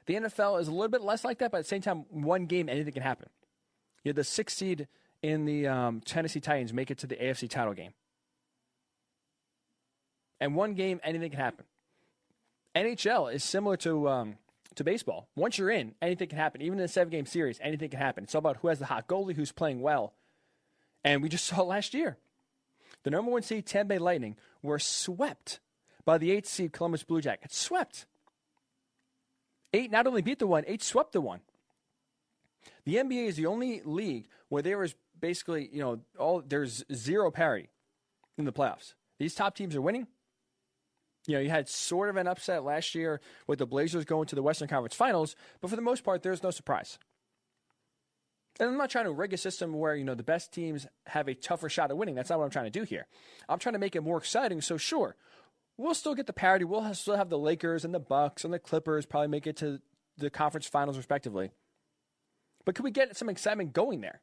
The NFL is a little bit less like that, but at the same time, one game, anything can happen. You had the 6th seed in the Tennessee Titans make it to the AFC title game. And one game, anything can happen. NHL is similar to baseball. Once you're in, anything can happen. Even in a 7-game series, anything can happen. It's all about who has the hot goalie, who's playing well. And we just saw it last year. The number 1 seed, Tampa Bay Lightning, were swept by the 8th seed Columbus Blue Jackets. Swept. 8 not only beat the 1, 8 swept the 1. The NBA is the only league where there is basically, there's zero parity in the playoffs. These top teams are winning. You had sort of an upset last year with the Blazers going to the Western Conference Finals, but for the most part, there's no surprise. And I'm not trying to rig a system where, the best teams have a tougher shot at winning. That's not what I'm trying to do here. I'm trying to make it more exciting. So sure, we'll still get the parity. We'll still have the Lakers and the Bucks and the Clippers probably make it to the conference finals respectively. But could we get some excitement going there?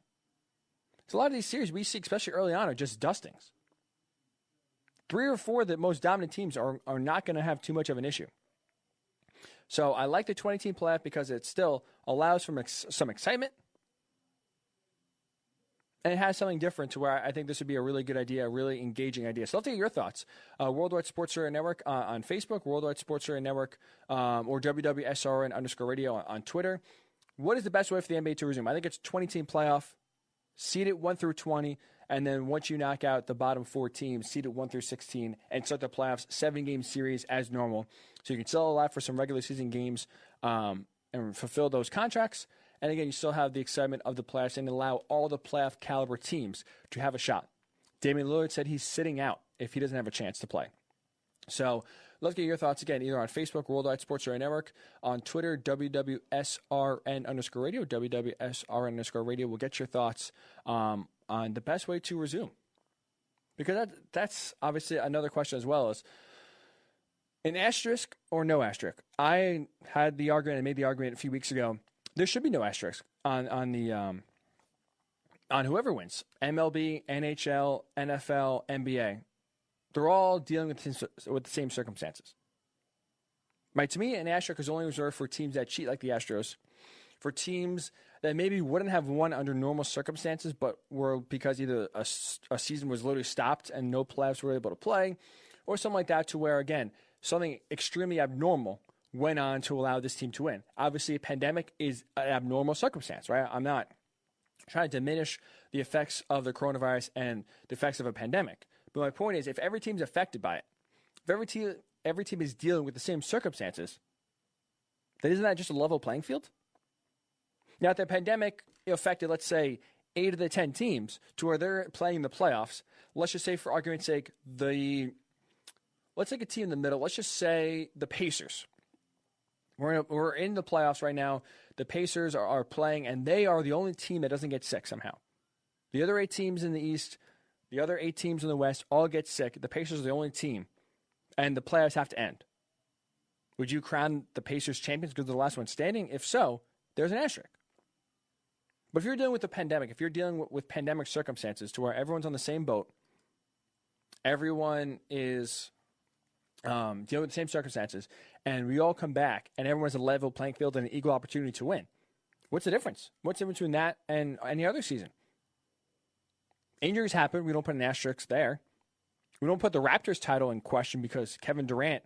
So a lot of these series we see, especially early on, are just dustings. 3 or 4 of the most dominant teams are not going to have too much of an issue. So I like the 20-team playoff because it still allows for some excitement. And it has something different to where I think this would be a really good idea, a really engaging idea. So I'll take your thoughts. Worldwide Sports Radio Network on Facebook, Worldwide Sports Radio Network, or WWSRN_radio on Twitter. What is the best way for the NBA to resume? I think it's 20-team playoff, seed it 1 through 20, and then once you knock out the bottom 4 teams, seed it 1 through 16, and start the playoffs, 7-game series as normal. So you can still allow for some regular season games and fulfill those contracts. And again, you still have the excitement of the playoffs and allow all the playoff caliber teams to have a shot. Damian Lillard said he's sitting out if he doesn't have a chance to play. So let's get your thoughts again, either on Facebook, Worldwide Sports Radio Network, on Twitter, WWSRN_radio, WWSRN_radio. We'll get your thoughts on the best way to resume. Because that's obviously another question as well, is an asterisk or no asterisk. I had the argument, I made the argument a few weeks ago, there should be no asterisk on whoever wins. MLB, NHL, NFL, NBA. They're all dealing with the same circumstances. Right? To me, an asterisk is only reserved for teams that cheat like the Astros, for teams that maybe wouldn't have won under normal circumstances, but were because either a season was literally stopped and no playoffs were able to play, or something like that to where, again, something extremely abnormal went on to allow this team to win. Obviously, a pandemic is an abnormal circumstance, right? I'm not trying to diminish the effects of the coronavirus and the effects of a pandemic. But my point is, if every team's affected by it, if every team is dealing with the same circumstances, then isn't that just a level playing field? Now, if the pandemic affected, let's say, 8 of the 10 teams to where they're playing the playoffs, let's just say, for argument's sake, let's take a team in the middle. Let's just say the Pacers. We're in the playoffs right now. The Pacers are playing, and they are the only team that doesn't get sick somehow. The other 8 teams in the East, the other 8 teams in the West all get sick. The Pacers are the only team, and the playoffs have to end. Would you crown the Pacers champions because they're the last one standing? If so, there's an asterisk. But if you're dealing with the pandemic, if you're dealing with pandemic circumstances to where everyone's on the same boat, everyone is dealing with the same circumstances, and we all come back, and everyone's a level playing field and an equal opportunity to win. What's the difference? What's the difference between that and any other season? Injuries happen. We don't put an asterisk there. We don't put the Raptors title in question because Kevin Durant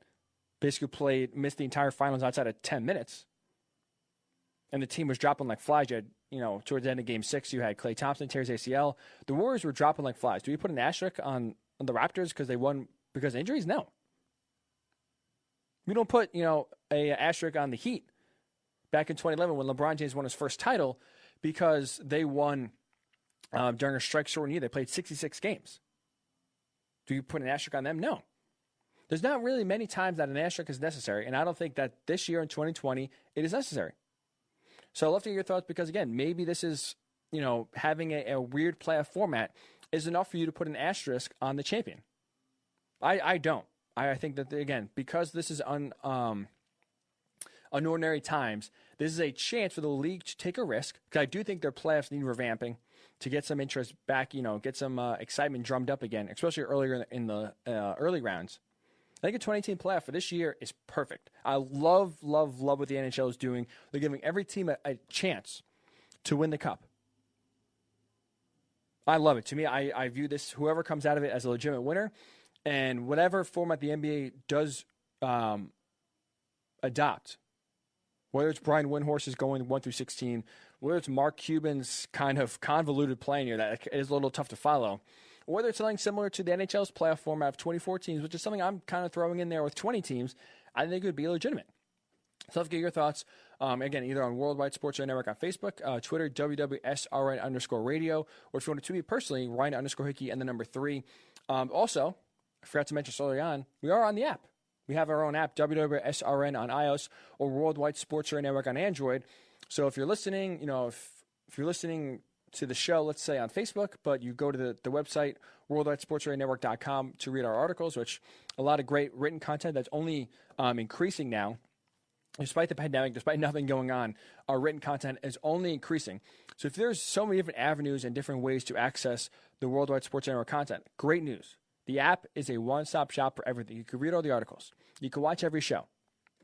basically missed the entire finals outside of 10 minutes. And the team was dropping like flies. You had, towards the end of Game 6, you had Klay Thompson tears ACL. The Warriors were dropping like flies. Do we put an asterisk on the Raptors because they won because of injuries? No. We don't put, a asterisk on the Heat back in 2011 when LeBron James won his first title because they won during a strike-shortened year. They played 66 games. Do you put an asterisk on them? No. There's not really many times that an asterisk is necessary, and I don't think that this year in 2020 it is necessary. So I'd love to hear your thoughts because, again, maybe this is, having a weird playoff format is enough for you to put an asterisk on the champion. I don't. I think that, again, because this is unordinary times, this is a chance for the league to take a risk because I do think their playoffs need revamping to get some interest back, get some excitement drummed up again, especially earlier in the early rounds. I think a 20-team playoff for this year is perfect. I love what the NHL is doing. They're giving every team a chance to win the cup. I love it. To me, I view this, whoever comes out of it, as a legitimate winner. And whatever format the NBA does adopt, whether it's Brian Windhorse's going 1 through 16, whether it's Mark Cuban's kind of convoluted playing here that is a little tough to follow, or whether it's something similar to the NHL's playoff format of 24 teams, which is something I'm kind of throwing in there with 20 teams, I think it would be legitimate. So let's get your thoughts, again, either on Worldwide Sports Radio Network on Facebook, Twitter, WWSRN_radio, or if you want to tweet me personally, Ryan_Hickey and the number 3. Also, I forgot to mention early on, we are on the app. We have our own app, WWSRN on iOS or Worldwide Sports Radio Network on Android. So if you're listening, if you're listening to the show, let's say on Facebook, but you go to the website, worldwidesportsradionetwork.com, to read our articles, which a lot of great written content that's only increasing now. Despite the pandemic, despite nothing going on, our written content is only increasing. So if there's so many different avenues and different ways to access the Worldwide Sports Network content, great news. The app is a one-stop shop for everything. You can read all the articles. You can watch every show.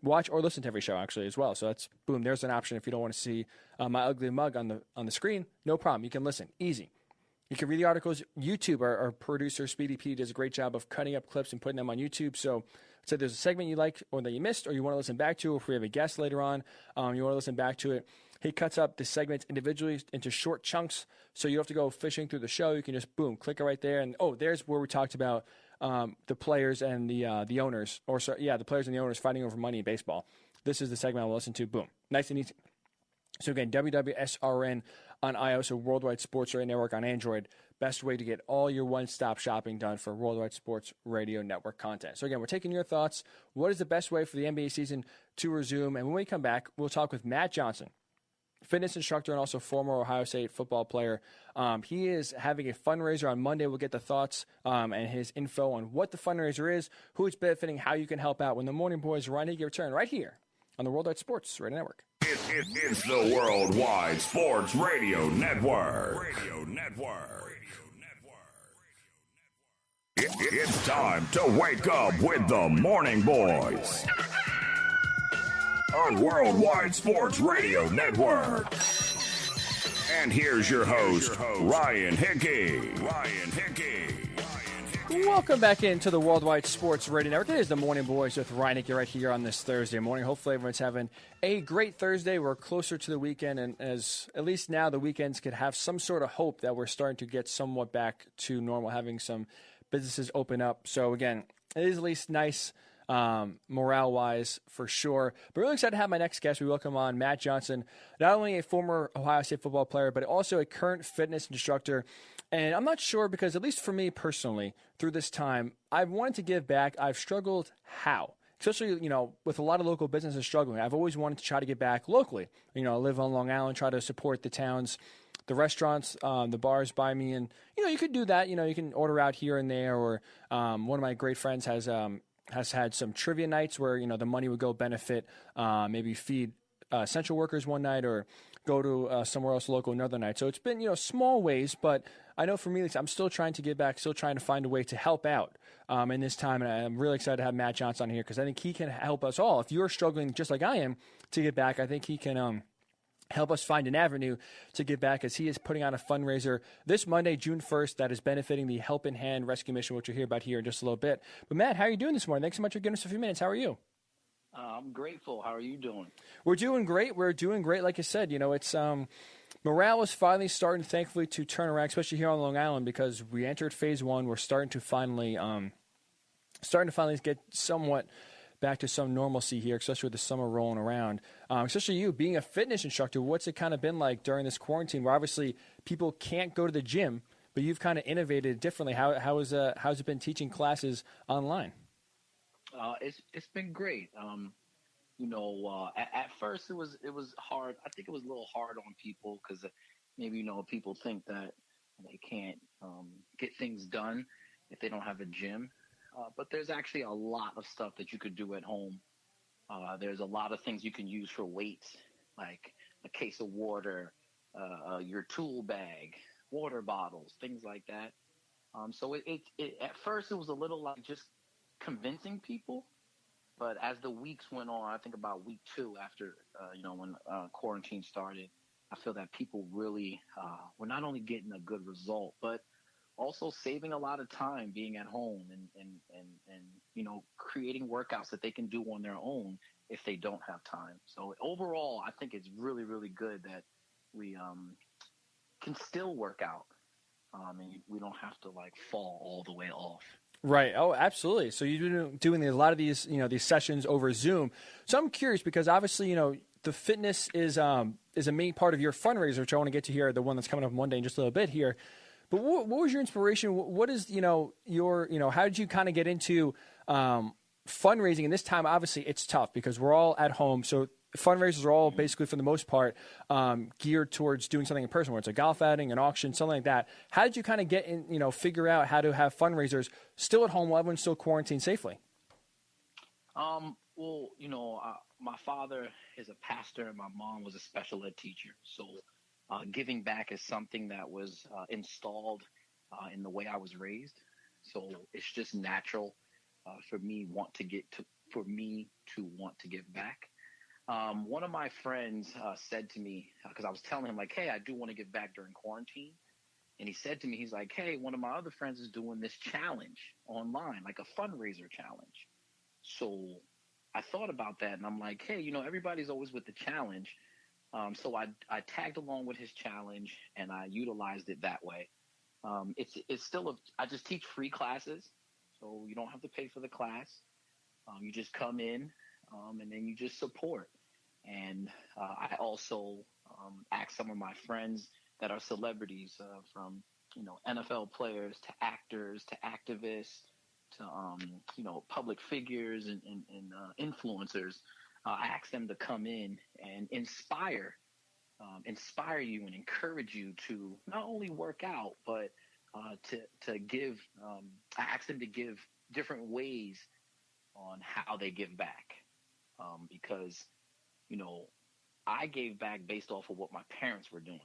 Watch or listen to every show, actually, as well. So that's, boom, there's an option if you don't want to see my ugly mug on the screen. No problem. You can listen. Easy. You can read the articles. YouTube, our producer, Speedy P, does a great job of cutting up clips and putting them on YouTube. So there's a segment you like or that you missed or you want to listen back to, or if we have a guest later on, you want to listen back to it. He cuts up the segments individually into short chunks, so you don't have to go fishing through the show. You can just, boom, click it right there. And, there's where we talked about the players and the owners, the players and the owners fighting over money in baseball. This is the segment I'll listen to. Boom. Nice and easy. So, again, WWSRN on iOS or Worldwide Sports Radio Network on Android. Best way to get all your one-stop shopping done for Worldwide Sports Radio Network content. So, again, we're taking your thoughts. What is the best way for the NBA season to resume? And when we come back, we'll talk with Matt Johnson, fitness instructor and also former Ohio State football player. He is having a fundraiser on Monday. We'll get the thoughts and his info on what the fundraiser is, who it's benefiting, how you can help out when the Morning Boys Ryan Hickey return right here on the Worldwide Sports Radio Network. It's the Worldwide Sports Radio Network. It's time to wake up with the Morning Boys on Worldwide Sports Radio Network. And here's your host, Ryan Hickey. Welcome back into the Worldwide Sports Radio Network. It is the Morning Boys with Ryan Hickey right here on this Thursday morning. Hopefully everyone's having a great Thursday. We're closer to the weekend, and as at least now the weekends could have some sort of hope that we're starting to get somewhat back to normal, having some businesses open up. So again, it is at least nice morale-wise for sure. But really excited to have my next guest. We welcome on Matt Johnson, not only a former Ohio State football player, but also a current fitness instructor. And I'm not sure because, at least for me personally, through this time, I've wanted to give back. I've struggled how? Especially, with a lot of local businesses struggling. I've always wanted to try to get back locally. I live on Long Island, try to support the towns, the restaurants, the bars by me. And, you could do that. You can order out here and there. Or one of my great friends has had some trivia nights where, the money would go benefit, maybe feed essential workers one night or go to somewhere else local another night. So it's been, small ways, but I know for me, I'm still trying to give back, still trying to find a way to help out in this time. And I'm really excited to have Matt Johnson on here because I think he can help us all. If you're struggling just like I am to get back, I think he can help us find an avenue to give back, as he is putting on a fundraiser this Monday, June 1st, that is benefiting the Help in Hand Rescue Mission, which you'll hear about here in just a little bit. But Matt, how are you doing this morning? Thanks so much for giving us a few minutes. How are you? I'm grateful. How are you doing? We're doing great. We're doing great. Like I said, it's morale is finally starting, thankfully, to turn around, especially here on Long Island, because we entered phase one. We're starting to finally get somewhat back to some normalcy here, especially with the summer rolling around. Especially you being a fitness instructor, what's it kind of been like during this quarantine, where obviously people can't go to the gym, but you've kind of innovated differently. How's it been teaching classes online? It's been great. At first it was hard. I think it was a little hard on people because maybe people think that they can't get things done if they don't have a gym. But there's actually a lot of stuff that you could do at home. There's a lot of things you can use for weights, like a case of water, your tool bag, water bottles, things like that. So it at first it was a little like just convincing people, but as the weeks went on, I think about week 2 after when quarantine started, I feel that people really were not only getting a good result, but also saving a lot of time being at home and creating workouts that they can do on their own if they don't have time. So overall, I think it's really, really good that we can still work out and we don't have to like fall all the way off. Right. Oh, absolutely. So you've been doing a lot of these sessions over Zoom. So I'm curious because obviously, the fitness is a main part of your fundraiser, which I want to get to here, the one that's coming up Monday in just a little bit here. But what was your inspiration? What is, how did you kind of get into fundraising? And this time, obviously, it's tough because we're all at home. So fundraisers are all basically, for the most part, geared towards doing something in person, where it's a golf outing, an auction, something like that. How did you kind of get in, figure out how to have fundraisers still at home while everyone's still quarantined safely? My father is a pastor and my mom was a special ed teacher. So giving back is something that was installed in the way I was raised. So it's just natural for me to want to give back. One of my friends said to me, because I was telling him like, hey, I do want to give back during quarantine. And he said to me, he's like, hey, one of my other friends is doing this challenge online, like a fundraiser challenge. So I thought about that and I'm like, hey, everybody's always with the challenge. So I tagged along with his challenge and I utilized it that way. It's still I just teach free classes. So you don't have to pay for the class. You just come in and then you just support. And I also asked some of my friends that are celebrities from, NFL players to actors to activists to, public figures and influencers. I asked them to come in and inspire you and encourage you to not only work out, but to give. I asked them to give different ways on how they give back, because I gave back based off of what my parents were doing.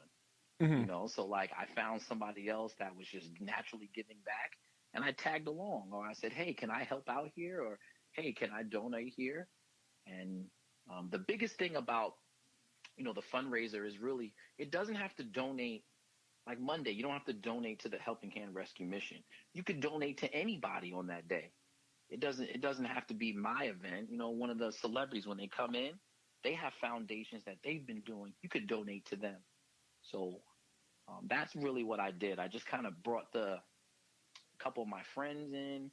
Mm-hmm. So like I found somebody else that was just naturally giving back, and I tagged along, or I said, hey, can I help out here, or hey, can I donate here? And the biggest thing about, the fundraiser is really, it doesn't have to donate. Like Monday, you don't have to donate to the Helping Hand Rescue Mission. You could donate to anybody on that day. It doesn't have to be my event. One of the celebrities, when they come in, they have foundations that they've been doing. You could donate to them. So that's really what I did. I just kind of brought a couple of my friends in,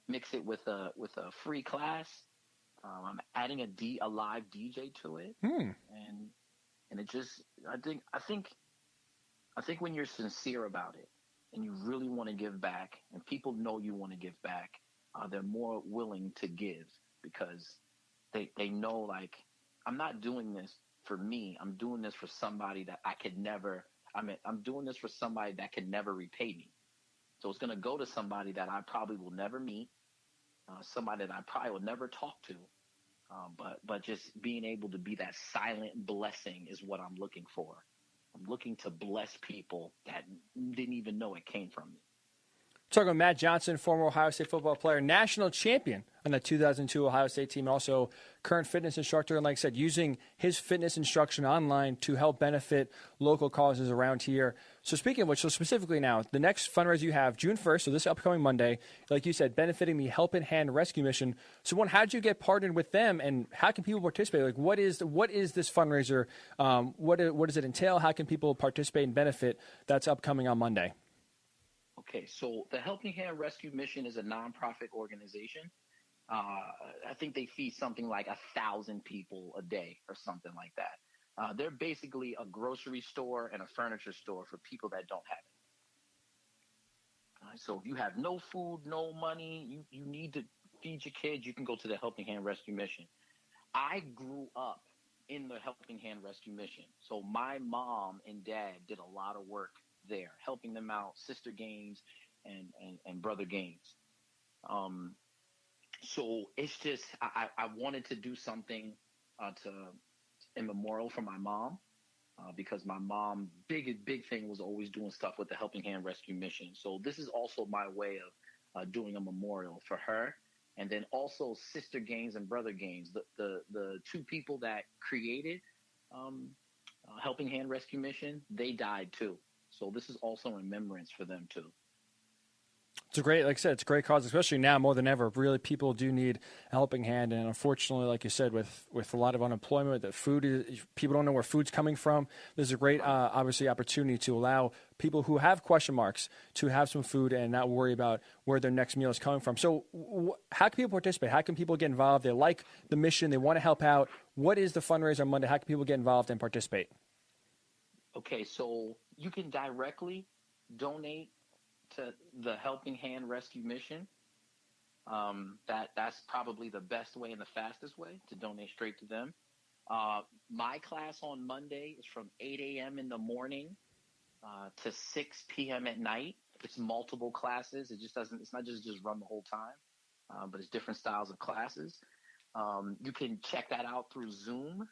mix it with a free class. I'm adding a live DJ to it, and it just I think when you're sincere about it and you really want to give back, and people know you want to give back, they're more willing to give because they know, like, I'm not doing this for me. I'm doing this for somebody that I'm doing this for somebody that can never repay me. So it's going to go to somebody that I probably will never meet, somebody that I probably will never talk to. But just being able to be that silent blessing is what I'm looking for. I'm looking to bless people that didn't even know it came from me. Talking about Matt Johnson, former Ohio State football player, national champion on the 2002 Ohio State team, also current fitness instructor. And like I said, using his fitness instruction online to help benefit local causes around here. So speaking of which, so specifically now, the next fundraiser you have June 1st, so this upcoming Monday, like you said, benefiting the Help in Hand Rescue Mission. So one, how did you get partnered with them, and how can people participate? Like, what is this fundraiser? What does it entail? How can people participate and benefit that's upcoming on Monday? Okay, so the Helping Hand Rescue Mission is a nonprofit organization. I think they feed something like 1,000 people a day or something like that. They're basically a grocery store and a furniture store for people that don't have it. So if you have no food, no money, you need to feed your kids, you can go to the Helping Hand Rescue Mission. I grew up in the Helping Hand Rescue Mission. So my mom and dad did a lot of work there, helping them out, sister games and brother games. So it's just, I wanted to do something in memorial for my mom, because my mom, big thing was always doing stuff with the Helping Hand Rescue Mission. So this is also my way of doing a memorial for her. And then also sister games and brother games. The two people that created Helping Hand Rescue Mission, they died too. So this is also remembrance for them too. It's a great, like I said, it's a great cause, especially now more than ever. Really, people do need a helping hand, and unfortunately, like you said, with a lot of unemployment, that people don't know where food's coming from. There's a great, obviously, opportunity to allow people who have question marks to have some food and not worry about where their next meal is coming from. So, how can people participate? How can people get involved? They like the mission, they want to help out. What is the fundraiser on Monday? How can people get involved and participate? Okay, so you can directly donate to the Helping Hand Rescue Mission. That's probably the best way and the fastest way to donate straight to them. My class on Monday is from 8 a.m. in the morning to 6 p.m. at night. It's multiple classes. It's not just run the whole time, but it's different styles of classes. You can check that out through Zoom.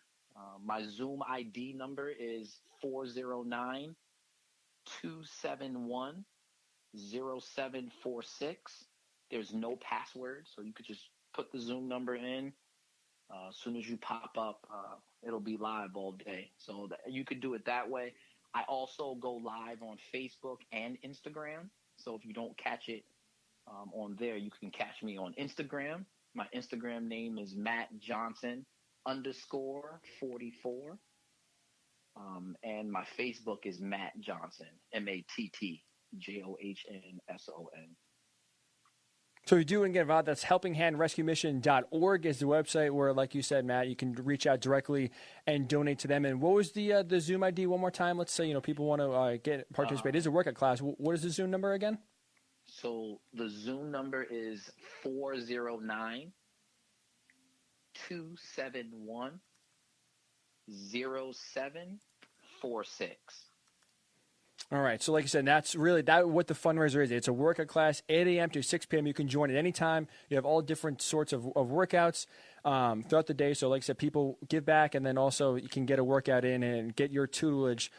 My Zoom ID number is 409-271-0746. There's no password, so you could just put the Zoom number in. As soon as you pop up, it'll be live all day. So you could do it that way. I also go live on Facebook and Instagram. So if you don't catch it on there, you can catch me on Instagram. My Instagram name is Matt Johnson _44. And my Facebook is Matt Johnson, MattJohnson. So you do and get involved. That's helpinghandrescuemission.org is the website where, like you said, Matt, you can reach out directly and donate to them. And what was the Zoom ID one more time? Let's say people want to participate. It is a workout class. What is the Zoom number again? So the Zoom number is 409-271-0746. All right. So like I said, that's really what the fundraiser is. It's a workout class, 8 a.m. to 6 p.m. You can join at any time. You have all different sorts of workouts throughout the day. So like I said, people give back, and then also you can get a workout in and get your tutelage,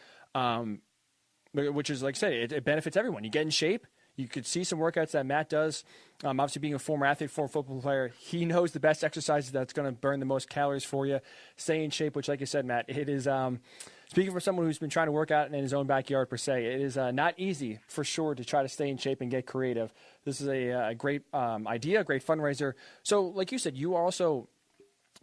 which is, like I said, it benefits everyone. You get in shape. You could see some workouts that Matt does. Obviously, being a former athlete, former football player, he knows the best exercises that's going to burn the most calories for you. Stay in shape, which, like you said, Matt, it is speaking for someone who's been trying to work out in his own backyard, per se, it is not easy, for sure, to try to stay in shape and get creative. This is a great idea, a great fundraiser. So, like you said, you also,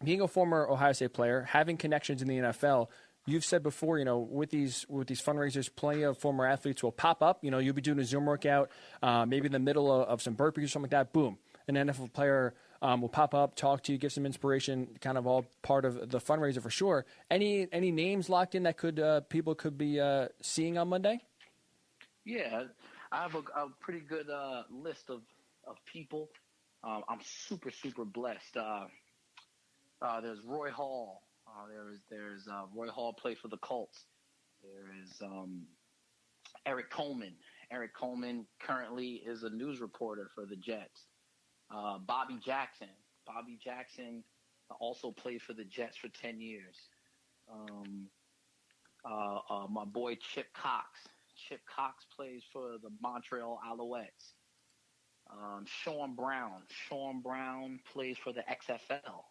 being a former Ohio State player, having connections in the NFL, you've said before, with these fundraisers, plenty of former athletes will pop up. You'll be doing a Zoom workout, maybe in the middle of some burpees or something like that. Boom, an NFL player will pop up, talk to you, give some inspiration, kind of all part of the fundraiser for sure. Any names locked in that people could be seeing on Monday? Yeah, I have a pretty good list of people. I'm super blessed. There's Roy Hall. There's Roy Hall played for the Colts. There is Eric Coleman. Eric Coleman currently is a news reporter for the Jets. Bobby Jackson. Bobby Jackson also played for the Jets for 10 years. My boy Chip Cox. Chip Cox plays for the Montreal Alouettes. Sean Brown. Sean Brown plays for the XFL.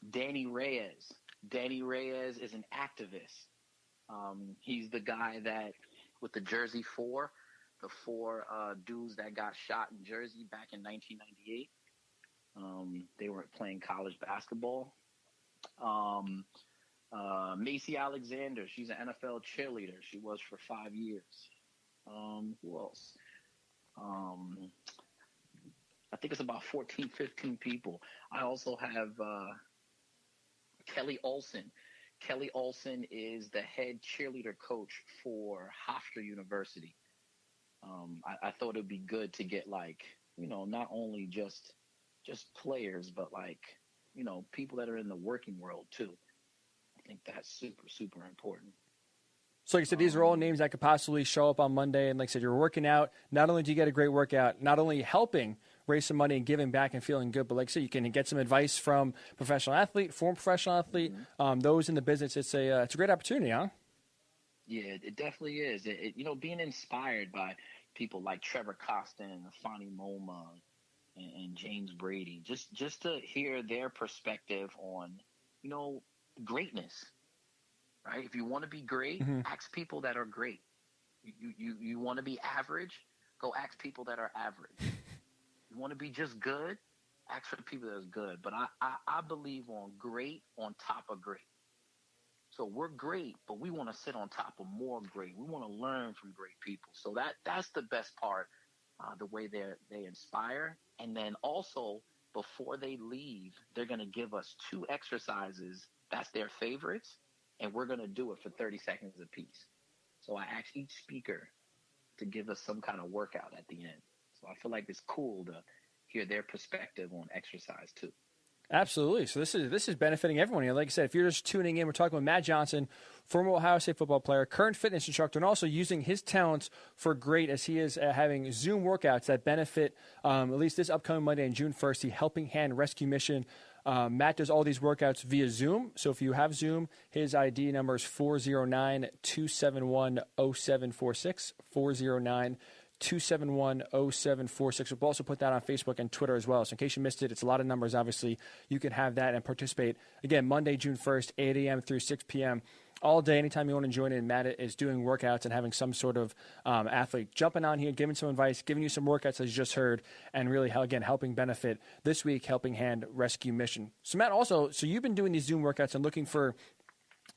Danny Reyes. Danny Reyes is an activist. He's the guy that, with the Jersey 4, the 4 dudes that got shot in Jersey back in 1998. They were playing college basketball. Macy Alexander, she's an NFL cheerleader. She was for 5 years. Who else? I think it's about 14, 15 people. I also have Kelly Olson. Kelly Olson is the head cheerleader coach for Hofstra University. I thought it'd be good to get, like, not only just players, but, like, people that are in the working world too. I think that's super, super important. So like I said, these are all names that could possibly show up on Monday. And like I said, you're working out. Not only do you get a great workout, not only helping raise some money and giving back and feeling good, but like I said, you can get some advice from professional athlete, former professional athlete, those in the business. It's a great opportunity, huh? Yeah, it definitely is. Being inspired by people like Trevor Costin, Fonnie Moma, and James Brady, just to hear their perspective on, greatness. Right? If you want to be great, ask people that are great. You want to be average, go ask people that are average. You want to be just good, ask for the people that are good. But I believe on great on top of great. So we're great, but we want to sit on top of more great. We want to learn from great people. So that's the best part, the way they inspire. And then also, before they leave, they're going to give us 2 exercises that's their favorites. And we're going to do it for 30 seconds apiece. So I asked each speaker to give us some kind of workout at the end. So I feel like it's cool to hear their perspective on exercise too. Absolutely. So this is benefiting everyone. Like I said, if you're just tuning in, we're talking with Matt Johnson, former Ohio State football player, current fitness instructor, and also using his talents for great as he is having Zoom workouts that benefit at least this upcoming Monday on June 1st, the Helping Hand Rescue Mission. Matt does all these workouts via Zoom. So if you have Zoom, his ID number is 409-271-0746, 409-271-0746. We'll also put that on Facebook and Twitter as well. So in case you missed it, it's a lot of numbers, obviously. You can have that and participate. Again, Monday, June 1st, 8 a.m. through 6 p.m. All day, anytime you want to join in. Matt is doing workouts and having some sort of athlete jumping on here, giving some advice, giving you some workouts as you just heard, and really, again, helping benefit this week, Helping Hand Rescue Mission. So, Matt, also, you've been doing these Zoom workouts and looking for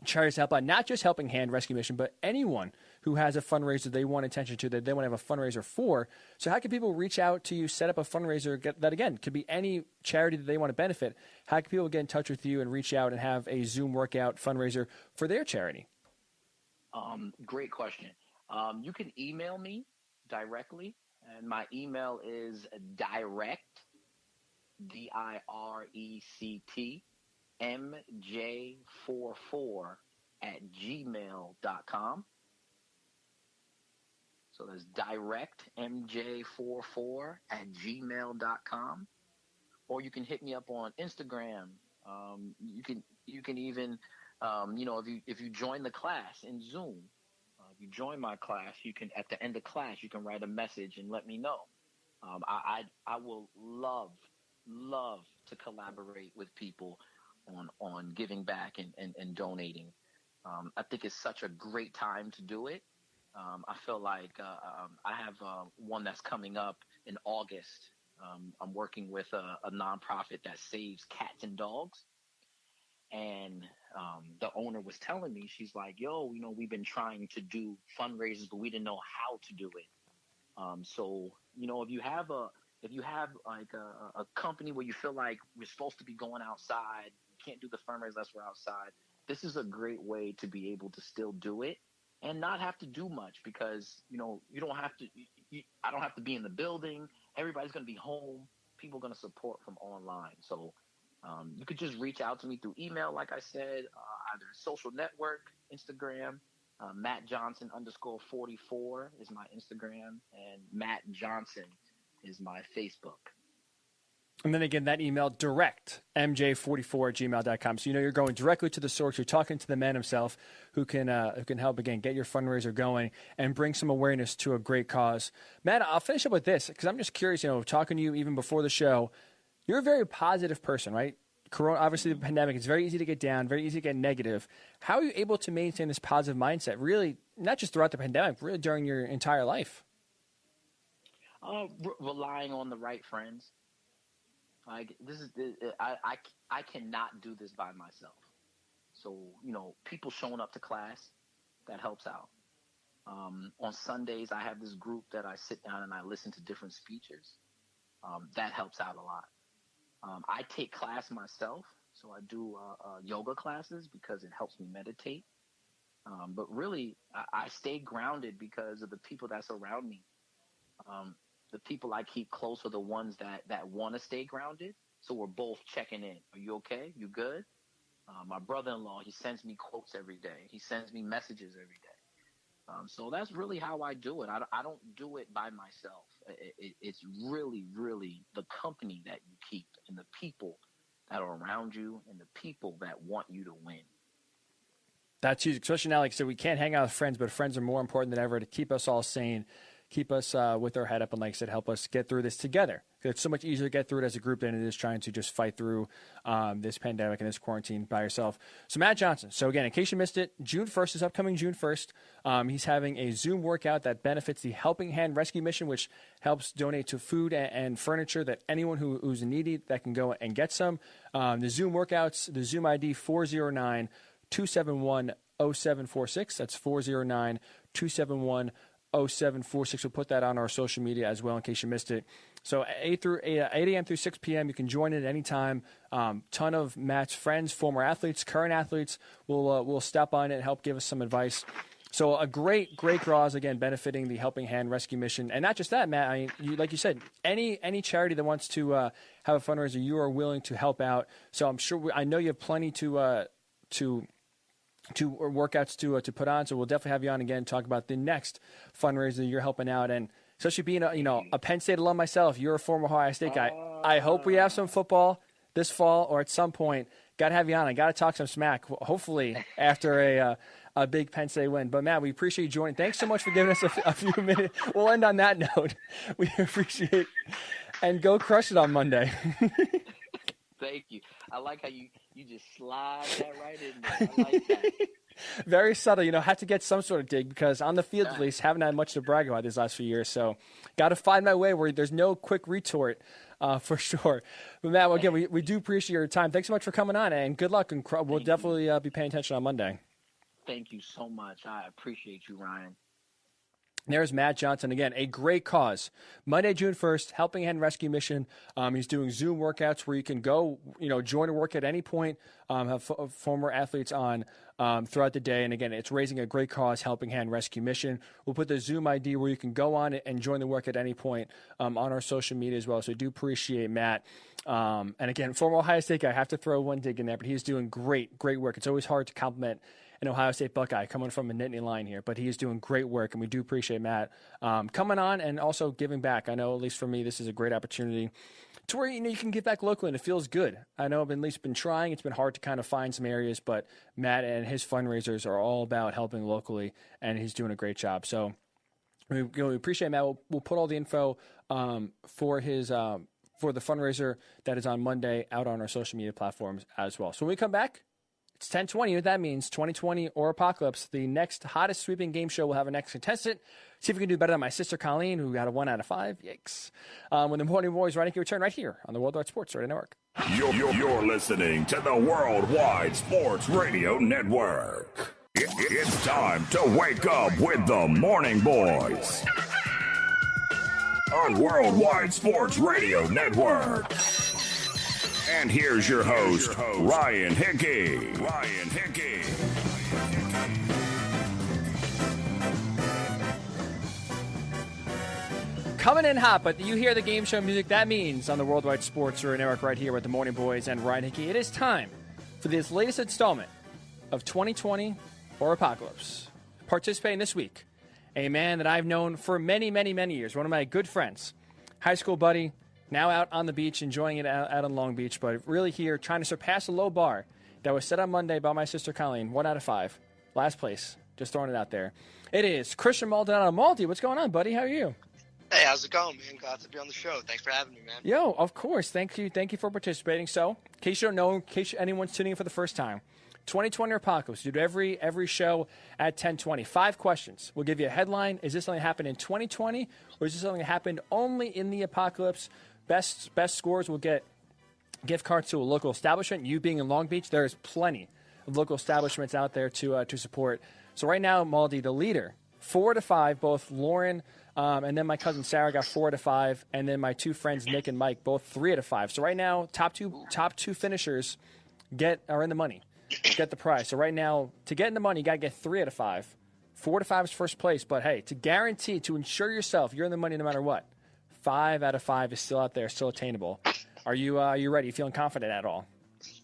charities to help out, not just Helping Hand Rescue Mission, but anyone who has a fundraiser they want attention to, that they want to have a fundraiser for. So how can people reach out to you, set up a fundraiser that, again, could be any charity that they want to benefit? How can people get in touch with you and reach out and have a Zoom workout fundraiser for their charity? Great question. You can email me directly, and my email is direct, DIRECT, MJ44 @gmail.com. So that's direct MJ44 @gmail.com. Or you can hit me up on Instagram. You can even, if you join the class in Zoom, if you join my class, you can, at the end of class, you can write a message and let me know. I will love to collaborate with people on giving back and donating. I think it's such a great time to do it. I feel like I have one that's coming up in August. I'm working with a nonprofit that saves cats and dogs. And the owner was telling me, she's like, yo, we've been trying to do fundraisers, but we didn't know how to do it. So, if you have like a company where you feel like we're supposed to be going outside, can't do the fundraiser unless we're outside, this is a great way to be able to still do it and not have to do much, because, you don't have to, I don't have to be in the building. Everybody's going to be home. People are going to support from online. So you could just reach out to me through email, like I said, either social network, Instagram, Matt Johnson _44 is my Instagram, and Matt Johnson is my Facebook. And then again, that email, direct, mj44@gmail.com. So you're going directly to the source. You're talking to the man himself who can help, again, get your fundraiser going and bring some awareness to a great cause. Matt, I'll finish up with this because I'm just curious, talking to you even before the show, you're a very positive person, right? Corona, obviously the pandemic, it's very easy to get down, very easy to get negative. How are you able to maintain this positive mindset, really, not just throughout the pandemic, really during your entire life? Relying on the right friends. Like I cannot do this by myself. So, people showing up to class, that helps out. On Sundays, I have this group that I sit down and I listen to different speeches. That helps out a lot. I take class myself, so I do yoga classes because it helps me meditate. But really, I stay grounded because of the people that surround me. The people I keep close are the ones that want to stay grounded. So we're both checking in. Are you okay? You good? My brother-in-law, he sends me quotes every day. He sends me messages every day. So that's really how I do it. I don't do it by myself. It's really, really the company that you keep and the people that are around you and the people that want you to win. That's huge, especially now. Like I said, we can't hang out with friends, but friends are more important than ever to keep us all sane, keep us with our head up, and like I said, help us get through this together. It's so much easier to get through it as a group than it is trying to just fight through this pandemic and this quarantine by yourself. So Matt Johnson. So again, in case you missed it, June 1st is upcoming June 1st. He's having a Zoom workout that benefits the Helping Hand Rescue Mission, which helps donate to food and furniture that anyone who's needy that can go and get some. The Zoom workouts, the Zoom ID 409-271-0746. That's 409-271-0746. 0746. We'll put that on our social media as well in case you missed it. So 8 a.m. through 6 p.m. You can join it at any time. Ton of Matt's friends, former athletes, current athletes will step on it and help give us some advice. So a great cause, again, benefiting the Helping Hand Rescue Mission. And not just that, Matt, like you said, any charity that wants to have a fundraiser, you are willing to help out. So I'm sure, I know you have plenty to workouts to put on, so we'll definitely have you on again and talk about the next fundraiser you're helping out. And especially being a Penn State alum myself, you're a former Ohio State guy. I hope we have some football this fall or at some point. Got to have you on. I got to talk some smack, hopefully after a big Penn State win. But Matt, we appreciate you joining. Thanks so much for giving us a few minutes. We'll end on that note. We appreciate it, and go crush it on Monday. Thank you. I like how you just slide that right in there. I like that. Very subtle. Had to get some sort of dig because on the field, at least, haven't had much to brag about these last few years. So got to find my way where there's no quick retort for sure. But, Matt, again, we do appreciate your time. Thanks so much for coming on, and good luck. And we'll definitely be paying attention on Monday. Thank you so much. I appreciate you, Ryan. There's Matt Johnson. Again, a great cause. Monday, June 1st, Helping Hand Rescue Mission. He's doing Zoom workouts where you can go, join a work at any point, have former athletes on throughout the day. And again, it's raising a great cause, Helping Hand Rescue Mission. We'll put the Zoom ID where you can go on it and join the work at any point on our social media as well. So I do appreciate Matt. And again, former Ohio State guy, I have to throw one dig in there, but he's doing great work. It's always hard to compliment an Ohio State Buckeye coming from a Nittany line here, but he is doing great work, and we do appreciate Matt coming on and also giving back. I know, at least for me, this is a great opportunity to where you can give back locally, and it feels good. I know I've at least been trying. It's been hard to kind of find some areas, but Matt and his fundraisers are all about helping locally, and he's doing a great job. So we appreciate Matt. We'll put all the info for his for the fundraiser that is on Monday out on our social media platforms as well. So when we come back, it's 10:20. What that means, 2020 or Apocalypse, the next hottest sweeping game show will have a next contestant. See if we can do better than my sister Colleen, who got a 1 out of 5. Yikes. When the Morning Boys Riding return right here on the Worldwide Sports Radio Network. You're listening to the Worldwide Sports Radio Network. It's time to wake up with the Morning Boys on Worldwide Sports Radio Network. And here's your host, Ryan Hickey. Coming in hot, but you hear the game show music. That means on the Worldwide Sports Radio Network right here with the Morning Boys and Ryan Hickey. It is time for this latest installment of 2020 or Apocalypse. Participating this week, a man that I've known for many, many, many years, one of my good friends, high school buddy, Now out on the beach, enjoying it out on Long Beach, but really here trying to surpass a low bar that was set on Monday by my sister Colleen. 1 out of 5. Last place. Just throwing it out there. It is Christian Maldonado. Maldi, what's going on, buddy? How are you? Hey, how's it going, man? Glad to be on the show. Thanks for having me, man. Yo, of course. Thank you for participating. So, in case you don't know, in case anyone's tuning in for the first time, 2020 Apocalypse. We do every show at 10:20. 5 questions. We'll give you a headline. Is this something that happened in 2020, or is this something that happened only in the apocalypse? Best scores will get gift cards to a local establishment. You being in Long Beach, there's plenty of local establishments out there to support. So right now, Maldi, the leader, 4 to 5. Both Lauren and then my cousin Sarah got 4 to 5, and then my 2 friends Nick and Mike both 3 out of 5. So right now, top two finishers are in the money. Get the prize. So right now, to get in the money, you got to get 3 out of 5. 4 to 5 is first place. But hey, to ensure yourself you're in the money no matter what, 5 out of 5 is still out there, still attainable. Are you ready? You feeling confident at all?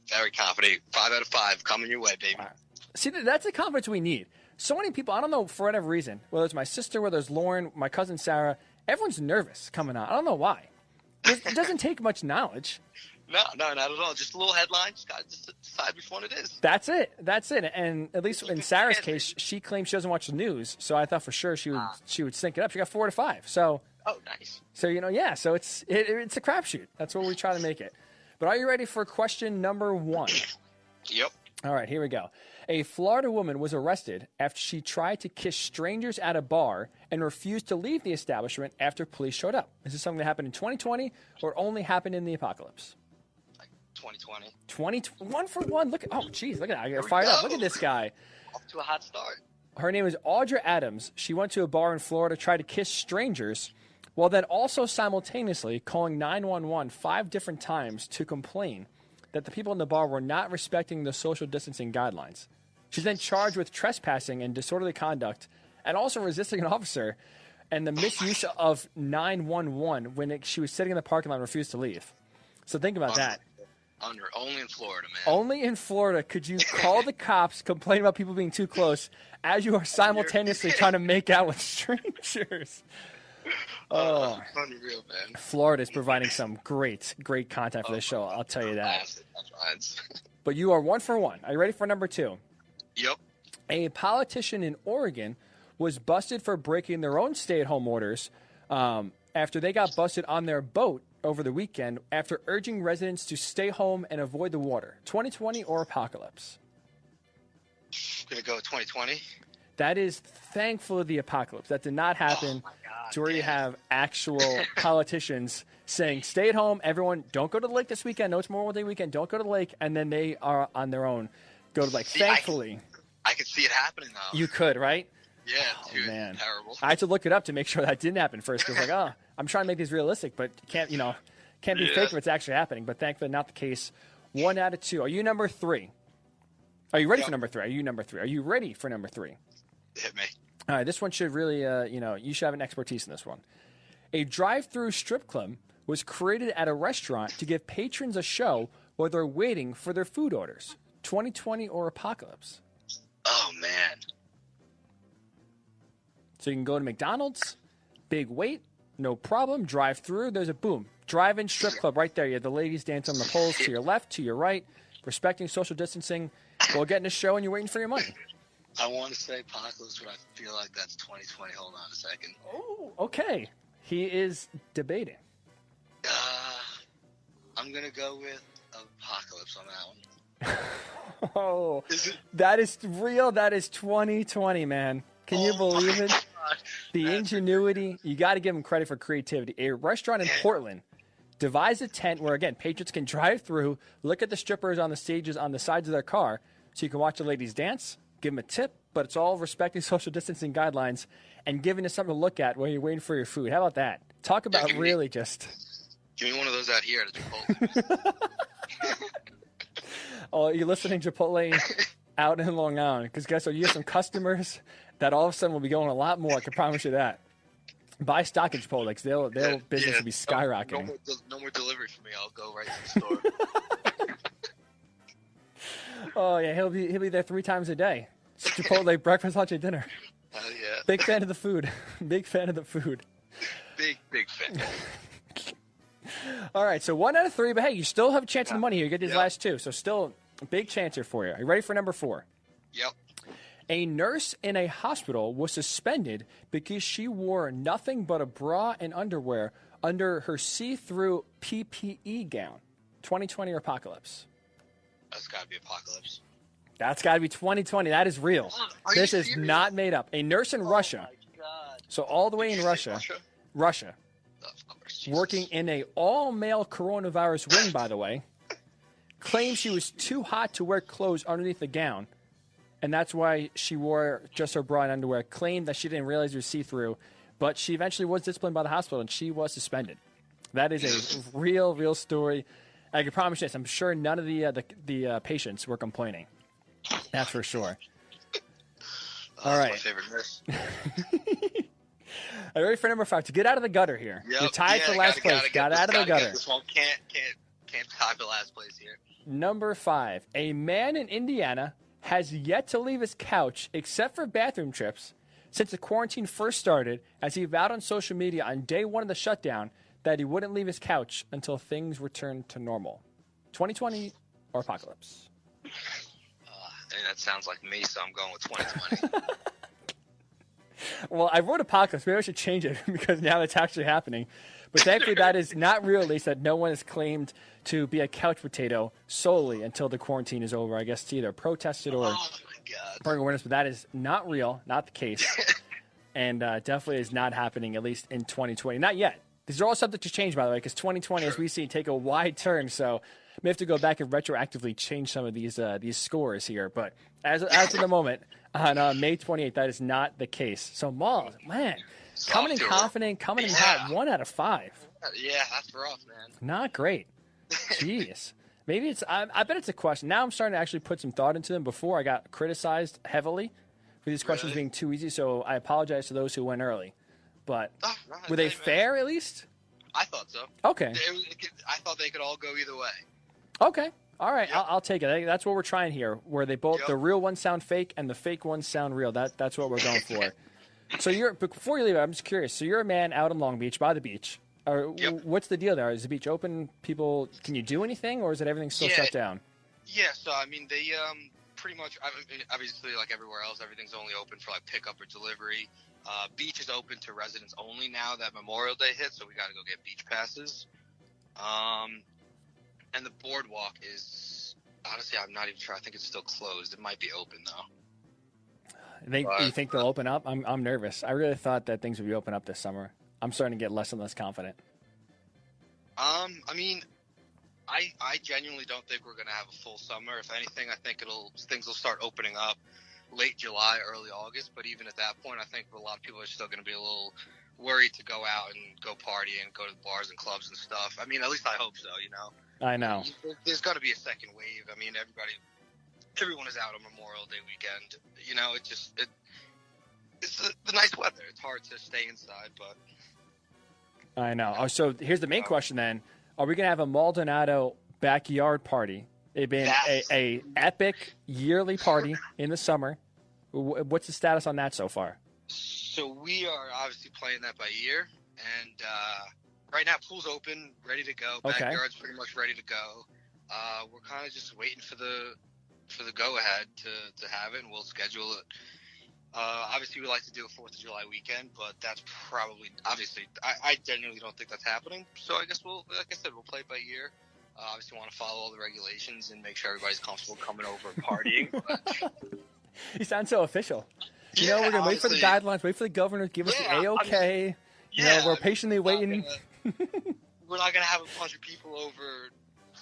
Very confident. 5 out of 5 coming your way, baby. Right. See, that's the confidence we need. So many people, I don't know, for whatever reason, whether it's my sister, whether it's Lauren, my cousin Sarah, everyone's nervous coming on. I don't know why. It doesn't take much knowledge. No, not at all. Just a little headline. Just got to decide which one it is. That's it. And at least in Sarah's case, she claims she doesn't watch the news, so I thought for sure she would sync it up. She got 4 to 5. So. Oh, nice. So yeah. So it's a crapshoot. That's what we try to make it. But are you ready for question number 1? Yep. All right, here we go. A Florida woman was arrested after she tried to kiss strangers at a bar and refused to leave the establishment after police showed up. Is this something that happened in 2020 or only happened in the apocalypse? 2020. 1 for 1. Look at that. I got fired up. Look at this guy. Off to a hot start. Her name is Audra Adams. She went to a bar in Florida, tried to kiss strangers, while then also simultaneously calling 911 5 different times to complain that the people in the bar were not respecting the social distancing guidelines. She's then charged with trespassing and disorderly conduct and also resisting an officer and the misuse of 911 when she was sitting in the parking lot and refused to leave. So think about that. Only in Florida, man. Only in Florida could you call the cops, complain about people being too close, as you are simultaneously trying to make out with strangers. Oh, unreal, man. Florida is providing some great content for this show. I'll tell you that. That's But you are 1 for 1. Are you ready for number 2? Yep. A politician in Oregon was busted for breaking their own stay-at-home orders after they got busted on their boat over the weekend after urging residents to stay home and avoid the water. 2020 or apocalypse? Gonna go with 2020. That is thankfully the apocalypse. That did not happen to where you have actual politicians saying, stay at home, everyone, don't go to the lake this weekend. No, it's Memorial Day weekend. Don't go to the lake. And then they are on their own. Go to the lake. Thankfully. I could see it happening now. You could, right? Yeah, dude, man. Terrible. I had to look it up to make sure that didn't happen first. Because I'm trying to make these realistic, but can't be fake if it's actually happening. But thankfully not the case. 1 out of 2. Are you number 3? Are you ready for number 3? Are you number 3? Are you ready for number 3? Hit me. All right, this one should really, you should have an expertise in this one. A drive-through strip club was created at a restaurant to give patrons a show while they're waiting for their food orders. 2020 or apocalypse? Oh, man. So you can go to McDonald's, big wait, no problem, drive through, there's a boom. Drive-in strip club right there. You have the ladies dancing on the poles to your left, to your right, respecting social distancing while getting a show and you're waiting for your money. I want to say apocalypse, but I feel like that's 2020. Hold on a second. Oh, okay. He is debating. I'm going to go with apocalypse on that one. Oh, that is real. That is 2020, man. Can you believe it? God. The ingenuity. You got to give him credit for creativity. A restaurant in Portland devised a tent where, again, patrons can drive through, look at the strippers on the stages on the sides of their car so you can watch the ladies dance, give them a tip, but it's all respecting social distancing guidelines and giving us something to look at while you're waiting for your food. How about that? Talk about Give me one of those out here at Chipotle. Oh, you're listening to Chipotle out in Long Island. Because guess what? You have some customers that all of a sudden will be going a lot more. I can promise you that. Buy stock at Chipotle because their business will be skyrocketing. No more delivery for me. I'll go right to the store. Oh, yeah. He'll be there 3 times a day. Chipotle, breakfast, lunch, and dinner. Oh, yeah. Big fan of the food. Big fan of the food. Big fan. All right, so 1 out of 3, but hey, you still have a chance of the money here. You get these last 2, so still a big chance here for you. Are you ready for number 4? Yep. A nurse in a hospital was suspended because she wore nothing but a bra and underwear under her see-through PPE gown. 2020 or apocalypse? That's got to be apocalypse. That's got to be 2020. That is real. This is not made up. A nurse in Russia. My God. So all the way in Russia. Russia. Of course. Jesus. Working in a all-male coronavirus ring, by the way, claimed she was too hot to wear clothes underneath the gown, and that's why she wore just her bra and underwear. Claimed that she didn't realize it was see-through, but she eventually was disciplined by the hospital, and she was suspended. That is a real story. I can promise you this. I'm sure none of the patients were complaining. That's for sure. All right. My favorite nurse. Are you ready for number 5? To get out of the gutter here. Yep. You're tied for last place. Got out of the gutter. This one can't tie for last place here. Number 5. A man in Indiana has yet to leave his couch except for bathroom trips since the quarantine first started, as he vowed on social media on day 1 of the shutdown that he wouldn't leave his couch until things returned to normal. 2020 or apocalypse? That sounds like me, so I'm going with 2020. Well, I wrote apocalypse. Maybe I should change it because now it's actually happening. But thankfully, that is not real, at least, that no one has claimed to be a couch potato solely until the quarantine is over. I guess it's either protested or burning awareness, but that is not real, not the case. And definitely is not happening, at least in 2020. Not yet. These are all subject to change, by the way, because 2020, as we see, take a wide turn. So we have to go back and retroactively change some of these scores here. But as of the moment, on May 28th, that is not the case. So, Maul, man, coming in confident, coming in hot, 1 out of 5. Yeah, that's rough, man. Not great. Jeez. Maybe it's, I bet it's a question. Now I'm starting to actually put some thought into them. Before, I got criticized heavily for these questions being too easy. So I apologize to those who went early. But were they fair, at least? I thought so. Okay. I thought they could all go either way. Okay. All right. Yep. I'll take it. That's what we're trying here, where they both the real ones sound fake and the fake ones sound real. That's what we're going for. So before you leave, I'm just curious. So you're a man out in Long Beach, by the beach. What's the deal there? Is the beach open? People, can you do anything, or is it everything still shut down? Yeah. So I mean, they pretty much, obviously, like everywhere else, everything's only open for like pickup or delivery. Beach is open to residents only now that Memorial Day hit, so we got to go get beach passes. And the boardwalk is, honestly, I'm not even sure. I think it's still closed. It might be open though. You think they'll open up? I'm nervous. I really thought that things would be open up this summer. I'm starting to get less and less confident. I mean, I genuinely don't think we're gonna have a full summer. If anything, I think things will start opening up late July, early August. But even at that point, I think a lot of people are still gonna be a little worried to go out and go party and go to bars and clubs and stuff. I mean, at least I hope so. You know. I know. There's got to be a second wave. I mean, everyone is out on Memorial Day weekend. You know, it's the nice weather. It's hard to stay inside, but I know. Oh, so here's the main question then: are we gonna have a Maldonado backyard party? It'd been a epic yearly party in the summer. What's the status on that so far? So we are obviously playing that by ear, and right now pool's open, ready to go. Okay. Backyard's pretty much ready to go. We're kind of just waiting for the go ahead to have it, and we'll schedule it. Obviously, we like to do a 4th of July weekend, but that's probably obviously I genuinely don't think that's happening. So I guess like I said, we'll play it by ear. Obviously, want to follow all the regulations and make sure everybody's comfortable coming over and partying. But you sound so official. You know, we're going to wait for the guidelines, wait for the governor to give us the A-OK. We're patiently waiting. We're not going to have a bunch of people over,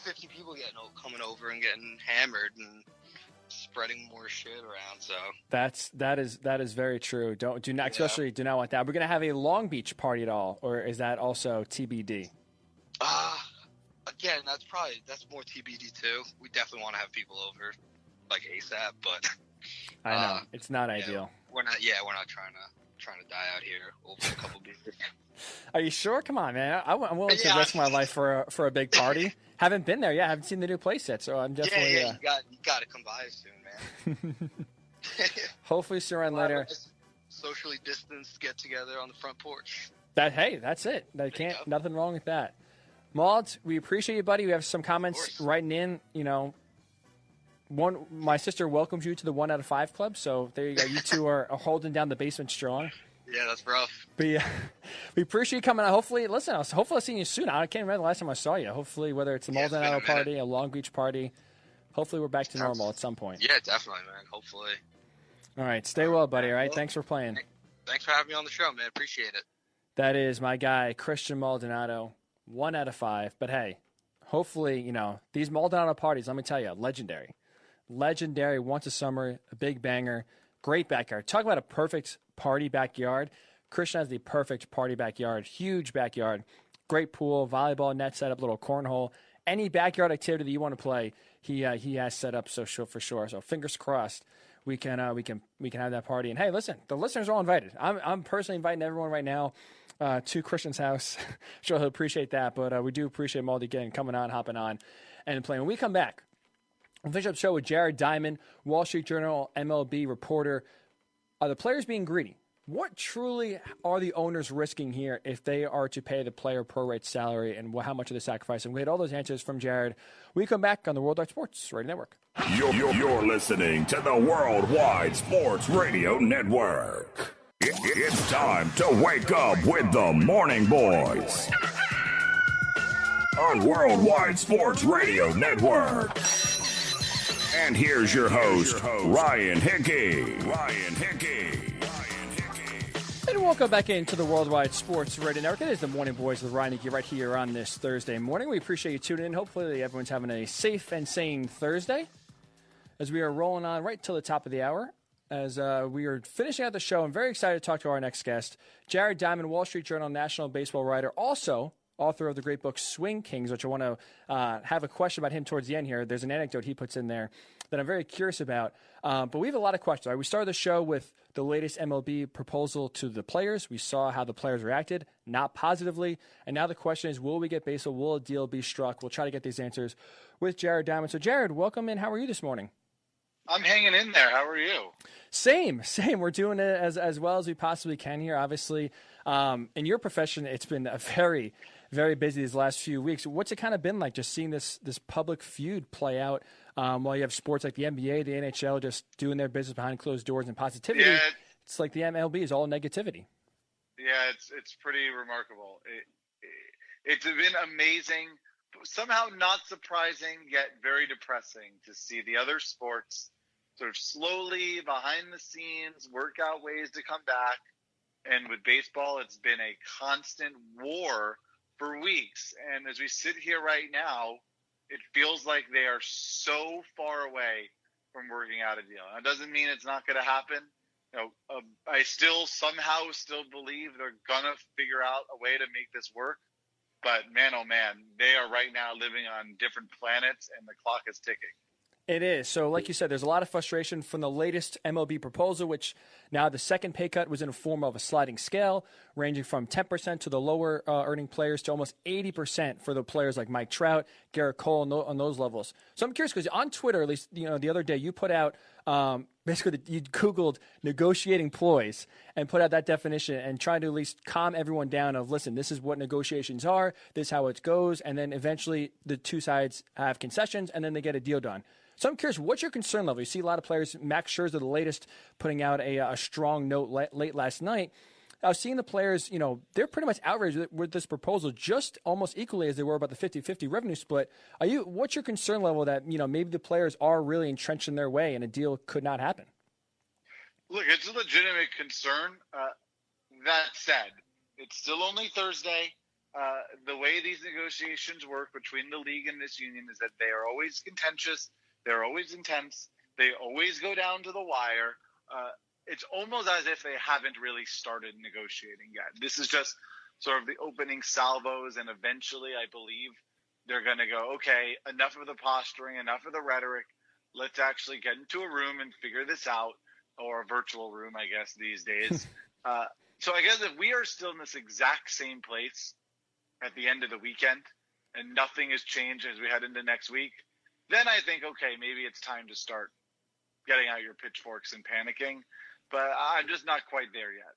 50 people coming over and getting hammered and spreading more shit around. So that is very true. Do not want that. We're going to have a Long Beach party at all, or is that also TBD? Again, that's more TBD too. We definitely want to have people over like ASAP, but I know it's not ideal. We're not trying to die out here over a couple beers. Are you sure? Come on, man. I'm willing to risk my life for a big party. Haven't been there yet. Haven't seen the new place yet, so I'm definitely. You got to come by soon, man. Hopefully sooner and later. Socially distanced get together on the front porch. That's it. Nothing wrong with that. Maud, we appreciate you, buddy. We have some comments writing in. My sister welcomes you to the 1 out of 5 club, so there you go. You two are holding down the basement strong. Yeah, that's rough. But yeah, we appreciate you coming out. Hopefully I'll see you soon. I can't remember the last time I saw you. Hopefully, whether it's a Maldonado party, a Long Beach party, hopefully we're back to normal at some point. Yeah, definitely, man. Hopefully. All right, stay well, buddy. All right, thanks for playing. Thanks for having me on the show, man. Appreciate it. That is my guy, Christian Maldonado, 1 out of 5. But hey, hopefully, these Maldonado parties, let me tell you, legendary. Legendary, once a summer, a big banger, great backyard. Talk about a perfect party backyard. Christian has the perfect party backyard, huge backyard, great pool, volleyball net setup, little cornhole. Any backyard activity that you want to play, he has set up for sure. So fingers crossed, we can have that party. And hey, listen, the listeners are all invited. I'm personally inviting everyone right now to Christian's house. Sure, he'll appreciate that, but we do appreciate Maldi again coming on, hopping on, and playing. When we come back, we'll finish up the show with Jared Diamond, Wall Street Journal MLB reporter. Are the players being greedy? What truly are the owners risking here if they are to pay the player pro-rate salary, and how much are they sacrificing? We had all those answers from Jared. We come back on the Worldwide Sports Radio Network. You're listening to the Worldwide Sports Radio Network. It's time to wake up with the Morning Boys on Worldwide Sports Radio Network. And here's your host, Ryan Hickey. And welcome back into the Worldwide Sports Radio Network. It is the Morning Boys with Ryan Hickey right here on this Thursday morning. We appreciate you tuning in. Hopefully everyone's having a safe and sane Thursday as we are rolling on right till the top of the hour. As we are finishing out the show, I'm very excited to talk to our next guest, Jared Diamond, Wall Street Journal national baseball writer, also author of the great book Swing Kings, which I want to have a question about him towards the end here. There's an anecdote he puts in there that I'm very curious about. But we have a lot of questions. Right? We started the show with the latest MLB proposal to the players. We saw how the players reacted, not positively. And now the question is, will we get baseball? Will a deal be struck? We'll try to get these answers with Jared Diamond. So, Jared, welcome in. How are you this morning? I'm hanging in there. How are you? Same. We're doing it as well as we possibly can here, obviously. In your profession, it's been a very, very busy these last few weeks. What's it kind of been like just seeing this public feud play out while you have sports like the NBA, the NHL just doing their business behind closed doors and positivity? Yeah, it's like the MLB is all negativity. Yeah, it's pretty remarkable. It's been amazing, somehow not surprising, yet very depressing to see the other sports sort of slowly behind the scenes work out ways to come back. And with baseball, it's been a constant war for weeks. And as we sit here right now, it feels like they are so far away from working out a deal. That doesn't mean it's not going to happen. I still believe they're going to figure out a way to make this work. But man, oh man, they are right now living on different planets and the clock is ticking. It is. So like you said, there's a lot of frustration from the latest MLB proposal, which now the second pay cut was in the form of a sliding scale, ranging from 10% to the lower earning players to almost 80% for the players like Mike Trout, Garrett Cole, on those levels. So I'm curious because on Twitter, at least the other day, you put out basically you Googled negotiating ploys and put out that definition and tried to at least calm everyone down of, listen, this is what negotiations are, this is how it goes, and then eventually the two sides have concessions and then they get a deal done. So I'm curious, what's your concern level? You see a lot of players, Max Scherzer, the latest, putting out a strong note late last night. I was seeing the players, they're pretty much outraged with this proposal just almost equally as they were about the 50-50 revenue split. What's your concern level that, maybe the players are really entrenched in their way and a deal could not happen? Look, it's a legitimate concern. That said, it's still only Thursday. The way these negotiations work between the league and this union is that they are always contentious. They're always intense. They always go down to the wire. It's almost as if they haven't really started negotiating yet. This is just sort of the opening salvos, and eventually I believe they're going to go, okay, enough of the posturing, enough of the rhetoric. Let's actually get into a room and figure this out, or a virtual room, I guess, these days. So I guess if we are still in this exact same place at the end of the weekend and nothing has changed as we head into next week, then I think, okay, maybe it's time to start getting out your pitchforks and panicking. But I'm just not quite there yet.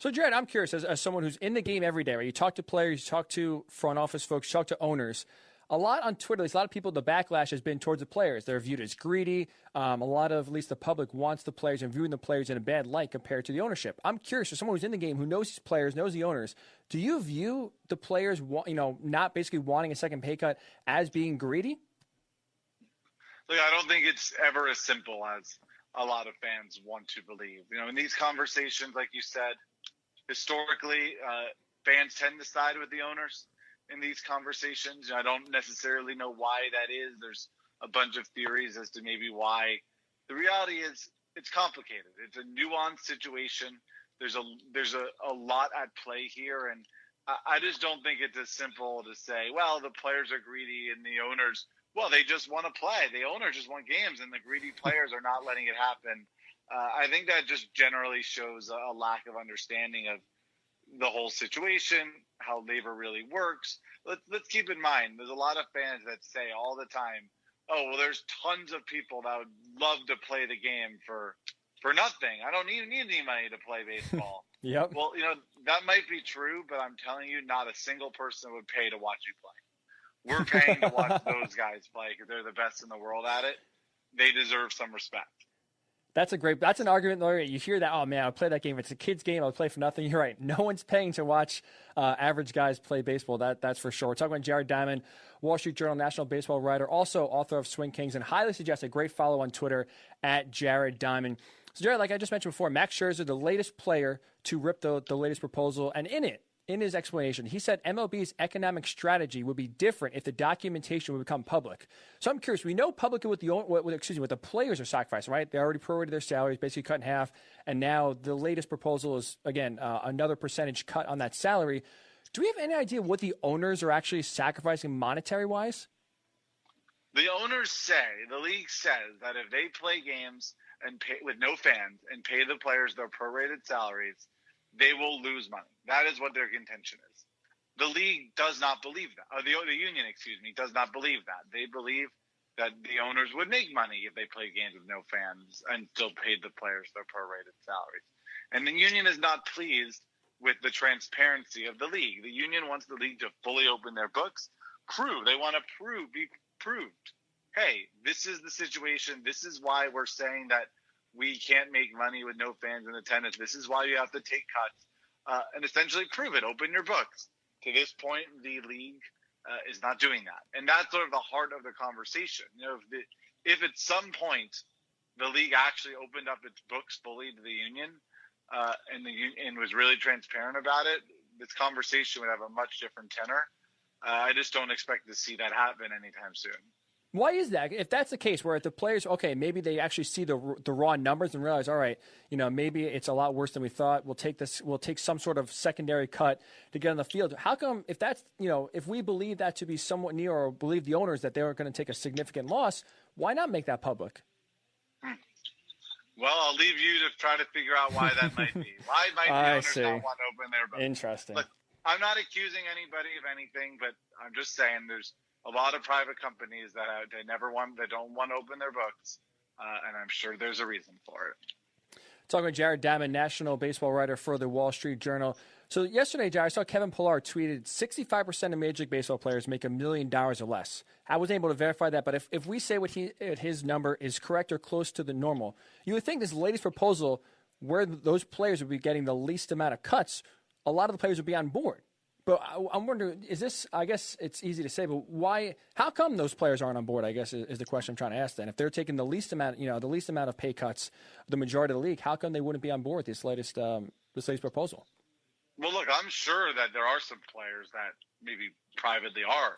So, Jared, I'm curious, as someone who's in the game every day, right? You talk to players, you talk to front office folks, you talk to owners. A lot on Twitter, there's a lot of people, the backlash has been towards the players. They're viewed as greedy. A lot of, at least the public, wants the players and viewing the players in a bad light compared to the ownership. I'm curious, for someone who's in the game, who knows these players, knows the owners, do you view the players, not basically wanting a second pay cut as being greedy? Look, I don't think it's ever as simple as a lot of fans want to believe. In these conversations, like you said, historically, fans tend to side with the owners in these conversations. I don't necessarily know why that is. There's a bunch of theories as to maybe why. The reality is it's complicated. It's a nuanced situation. There's a lot at play here, and I just don't think it's as simple to say, well, the players are greedy and the owners, well, they just want to play. The owners just want games, and the greedy players are not letting it happen. I think that just generally shows a lack of understanding of the whole situation, how labor really works. Let's keep in mind, there's a lot of fans that say all the time, oh, well, there's tons of people that would love to play the game for nothing. I don't need any money to play baseball. Yep. Well, that might be true, but I'm telling you, not a single person would pay to watch you play. We're paying to watch those guys play because they're the best in the world at it. They deserve some respect. That's an argument, Larry. You hear that, oh man, I'll play that game. It's a kid's game. I'll play for nothing. You're right. No one's paying to watch average guys play baseball. That's for sure. We're talking about Jared Diamond, Wall Street Journal national baseball writer, also author of Swing Kings, and highly suggest a great follow on Twitter at Jared Diamond. So, Jared, like I just mentioned before, Max Scherzer, the latest player to rip the latest proposal, and in his explanation, he said MLB's economic strategy would be different if the documentation would become public. So I'm curious. We know publicly what the players are sacrificing, right? They already prorated their salaries, basically cut in half, and now the latest proposal is again another percentage cut on that salary. Do we have any idea what the owners are actually sacrificing monetary wise? The owners say, the league says that if they play games and pay with no fans and pay the players their prorated salaries, they will lose money. That is what their contention is. The league does not believe that. Or the union, does not believe that. They believe that the owners would make money if they played games with no fans and still paid the players their prorated salaries. And the union is not pleased with the transparency of the league. The union wants the league to fully open their books. They want to be proved. Hey, this is the situation. This is why we're saying that we can't make money with no fans in attendance. This is why you have to take cuts and essentially prove it. Open your books. To this point, the league is not doing that. And that's sort of the heart of the conversation. If at some point the league actually opened up its books fully to the union and was really transparent about it, this conversation would have a much different tenor. I just don't expect to see that happen anytime soon. Why is that? If that's the case, where if the players, okay, maybe they actually see the raw numbers and realize, all right, maybe it's a lot worse than we thought. We'll take some sort of secondary cut to get on the field. How come, if that's, if we believe that to be somewhat near, or believe the owners that they are going to take a significant loss, why not make that public? Well, I'll leave you to try to figure out why that might be. Why might the owners not want to open their books? Interesting. Look, I'm not accusing anybody of anything, but I'm just saying there's a lot of private companies that they don't want to open their books, and I'm sure there's a reason for it. Talking with Jared Diamond, national baseball writer for the Wall Street Journal. So yesterday, Jared, I saw Kevin Pillar tweeted 65% of Major League Baseball players make $1 million or less. I wasn't able to verify that, but if we say his number is correct or close to the normal, you would think this latest proposal, where those players would be getting the least amount of cuts, a lot of the players would be on board. But I'm wondering, is this, I guess it's easy to say, but why, how come those players aren't on board, I guess, is the question I'm trying to ask then. If they're taking the least amount of pay cuts, the majority of the league, how come they wouldn't be on board with this latest proposal? Well, look, I'm sure that there are some players that maybe privately are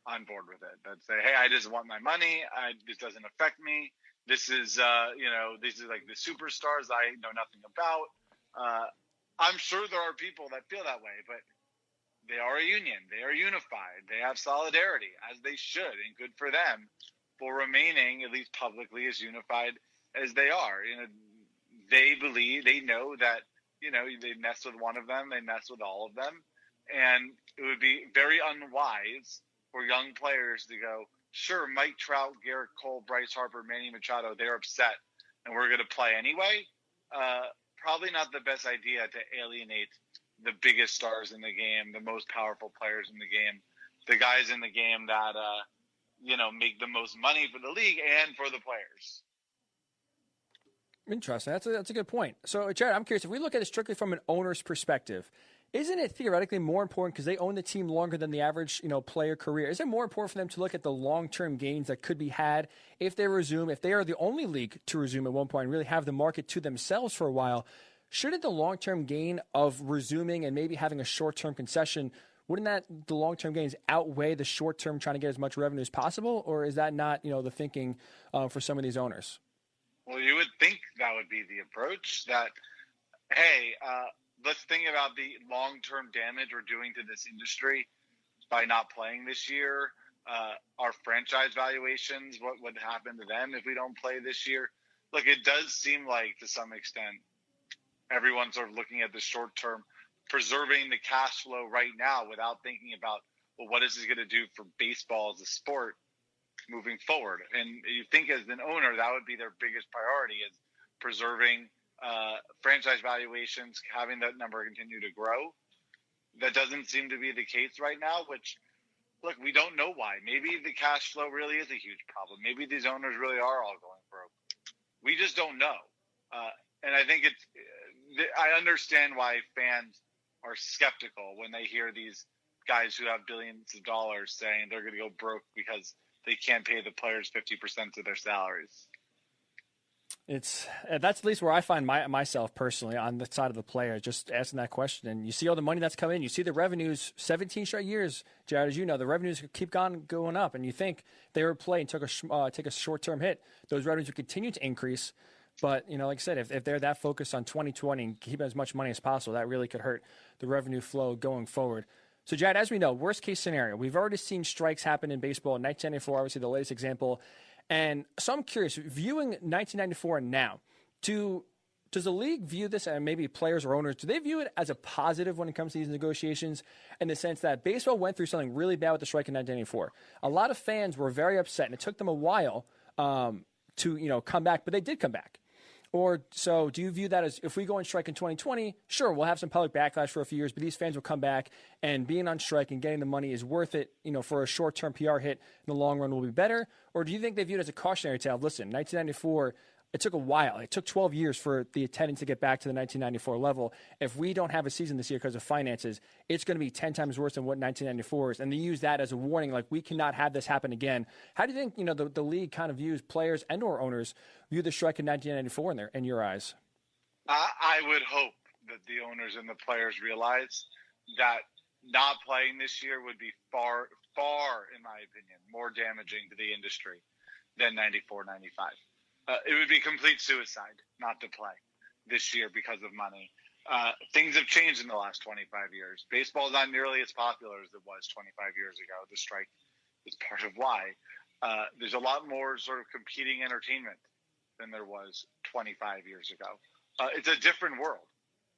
on board with it, that say, hey, I just want my money. This doesn't affect me. This is, these are like the superstars I know nothing about. I'm sure there are people that feel that way, but they are a union. They are unified. They have solidarity, as they should, and good for them for remaining, at least publicly, as unified as they are. They believe, they know that, they mess with one of them, they mess with all of them, and it would be very unwise for young players to go, sure, Mike Trout, Garrett Cole, Bryce Harper, Manny Machado, they're upset, and we're going to play anyway. probably not the best idea to alienate the biggest stars in the game, the most powerful players in the game, the guys in the game that, make the most money for the league and for the players. Interesting. That's a good point. So, Jared, I'm curious, if we look at it strictly from an owner's perspective, isn't it theoretically more important because they own the team longer than the average, player career? Is it more important for them to look at the long-term gains that could be had if they resume, if they are the only league to resume at one point and really have the market to themselves for a while? Shouldn't the long-term gain of resuming and maybe having a short-term concession, wouldn't the long-term gains outweigh the short-term trying to get as much revenue as possible? Or is that not, the thinking for some of these owners? Well, you would think that would be the approach that, hey, let's think about the long-term damage we're doing to this industry by not playing this year. Our franchise valuations, what would happen to them if we don't play this year? Look, it does seem like to some extent everyone's sort of looking at the short term, preserving the cash flow right now without thinking about, well, what is this going to do for baseball as a sport moving forward? And you think as an owner, that would be their biggest priority, is preserving franchise valuations, having that number continue to grow. That doesn't seem to be the case right now, which, look, we don't know why. Maybe the cash flow really is a huge problem. Maybe these owners really are all going broke. We just don't know. And I think I understand why fans are skeptical when they hear these guys who have billions of dollars saying they're going to go broke because they can't pay the players 50% of their salaries. That's at least where I find myself personally on the side of the player, just asking that question. And you see all the money that's come in. You see the revenues, 17 straight years, Jared, as you know, the revenues keep going up. And you think they were playing, take a short-term hit, those revenues would continue to increase. But, like I said, if they're that focused on 2020 and keeping as much money as possible, that really could hurt the revenue flow going forward. So, Jared, as we know, worst-case scenario, we've already seen strikes happen in baseball. In 1994, obviously the latest example. And so I'm curious, viewing 1994 and now, does the league view this, and maybe players or owners, do they view it as a positive when it comes to these negotiations, in the sense that baseball went through something really bad with the strike in 1994? A lot of fans were very upset, and it took them a while to come back, but they did come back. Or so do you view that as, if we go on strike in 2020, sure, we'll have some public backlash for a few years, but these fans will come back, and being on strike and getting the money is worth it, for a short-term PR hit in the long run will be better? Or do you think they view it as a cautionary tale? Listen, 1994, it took a while. It took 12 years for the attendance to get back to the 1994 level. If we don't have a season this year because of finances, it's going to be 10 times worse than what 1994 is. And they use that as a warning, like, we cannot have this happen again. How do you think, the league kind of views players and or owners view the strike in 1994 in your eyes? I would hope that the owners and the players realize that not playing this year would be far, far, in my opinion, more damaging to the industry than 94, 95. It would be complete suicide not to play this year because of money. Things have changed in the last 25 years. Baseball is not nearly as popular as it was 25 years ago. The strike is part of why. There's a lot more sort of competing entertainment than there was 25 years ago. It's a different world.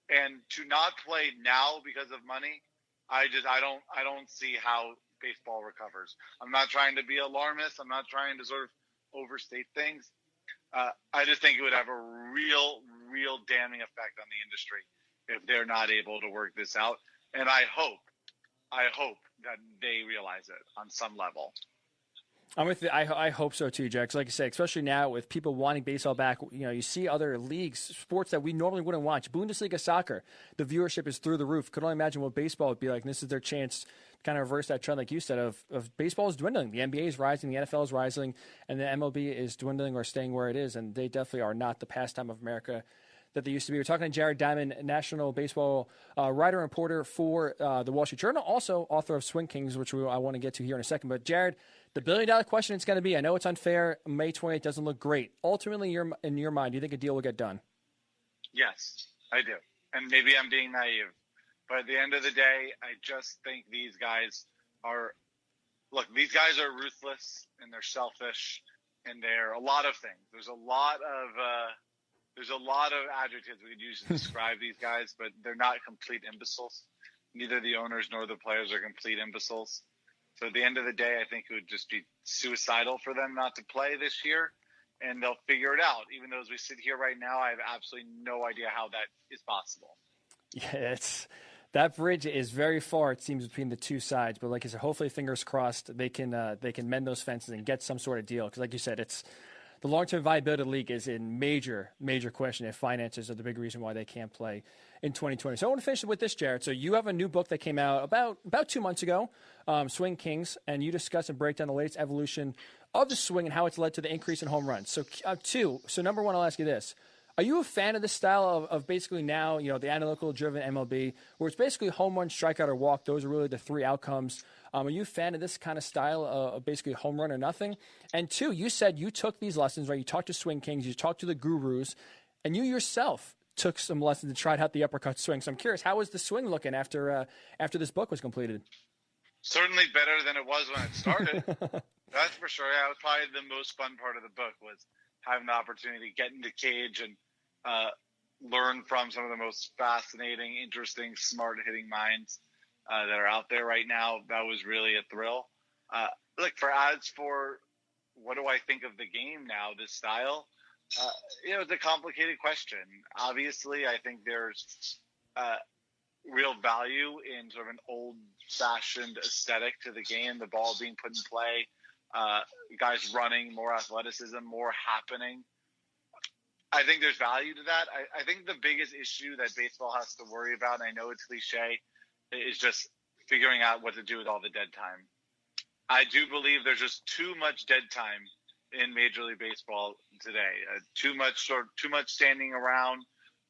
And to not play now because of money, I don't see how baseball recovers. I'm not trying to be alarmist. I'm not trying to sort of overstate things. I just think it would have a real damning effect on the industry if they're not able to work this out. And I hope that they realize it on some level. I'm with you. I hope so too, Jack. 'Cause like I say, especially now with people wanting baseball back, you see other leagues, sports that we normally wouldn't watch. Bundesliga soccer, the viewership is through the roof. Could only imagine what baseball would be like. And this is their chance to kind of reverse that trend, like you said, of baseball is dwindling. The NBA is rising, the NFL is rising, and the MLB is dwindling or staying where it is. And they definitely are not the pastime of America that they used to be. We're talking to Jared Diamond, national baseball writer and reporter for the Wall Street Journal, also author of Swing Kings, which I want to get to here in a second. But Jared, the billion-dollar question it's going to be, I know it's unfair. May 28th doesn't look great. Ultimately, in your mind, do you think a deal will get done? Yes, I do. And maybe I'm being naive. But at the end of the day, I just think these guys are ruthless and they're selfish and they're a lot of things. There's a lot of adjectives we could use to describe these guys, but they're not complete imbeciles. Neither the owners nor the players are complete imbeciles. So at the end of the day, I think it would just be suicidal for them not to play this year. and they'll figure it out. Even though as we sit here right now, I have absolutely no idea how that is possible. Yeah, that bridge is very far, it seems, between the two sides. But like I said, hopefully, fingers crossed, they can mend those fences and get some sort of deal. Because like you said, it's the long-term viability of the league is in major question if finances are the big reason why they can't play in 2020. So I want to finish with this, Jared. So you have a new book that came out about 2 months ago, Swing Kings, and you discuss and break down the latest evolution of the swing and how it's led to the increase in home runs. So number one, I'll ask you this. Are you a fan of this style of basically now, the analytical-driven MLB, where it's basically home run, strikeout, or walk? Those are really the three outcomes. Are you a fan of this kind of style of basically home run or nothing? And two, you said you took these lessons, right? You talked to Swing Kings, you talked to the gurus, and you yourself took some lessons and tried out the uppercut swing. So I'm curious, how was the swing looking after this book was completed? Certainly better than it was when it started. That's for sure. Yeah, it was probably the most fun part of the book was having the opportunity to get into cage and learn from some of the most fascinating, interesting, smart hitting minds that are out there right now. That was really a thrill. As for what do I think of the game now, this style, it's a complicated question. Obviously, I think there's real value in sort of an old-fashioned aesthetic to the game, the ball being put in play, guys running, more athleticism, more happening. I think there's value to that. I think the biggest issue that baseball has to worry about, and I know it's cliche, is just figuring out what to do with all the dead time. I do believe there's just too much dead time in Major League Baseball today. Too much standing around,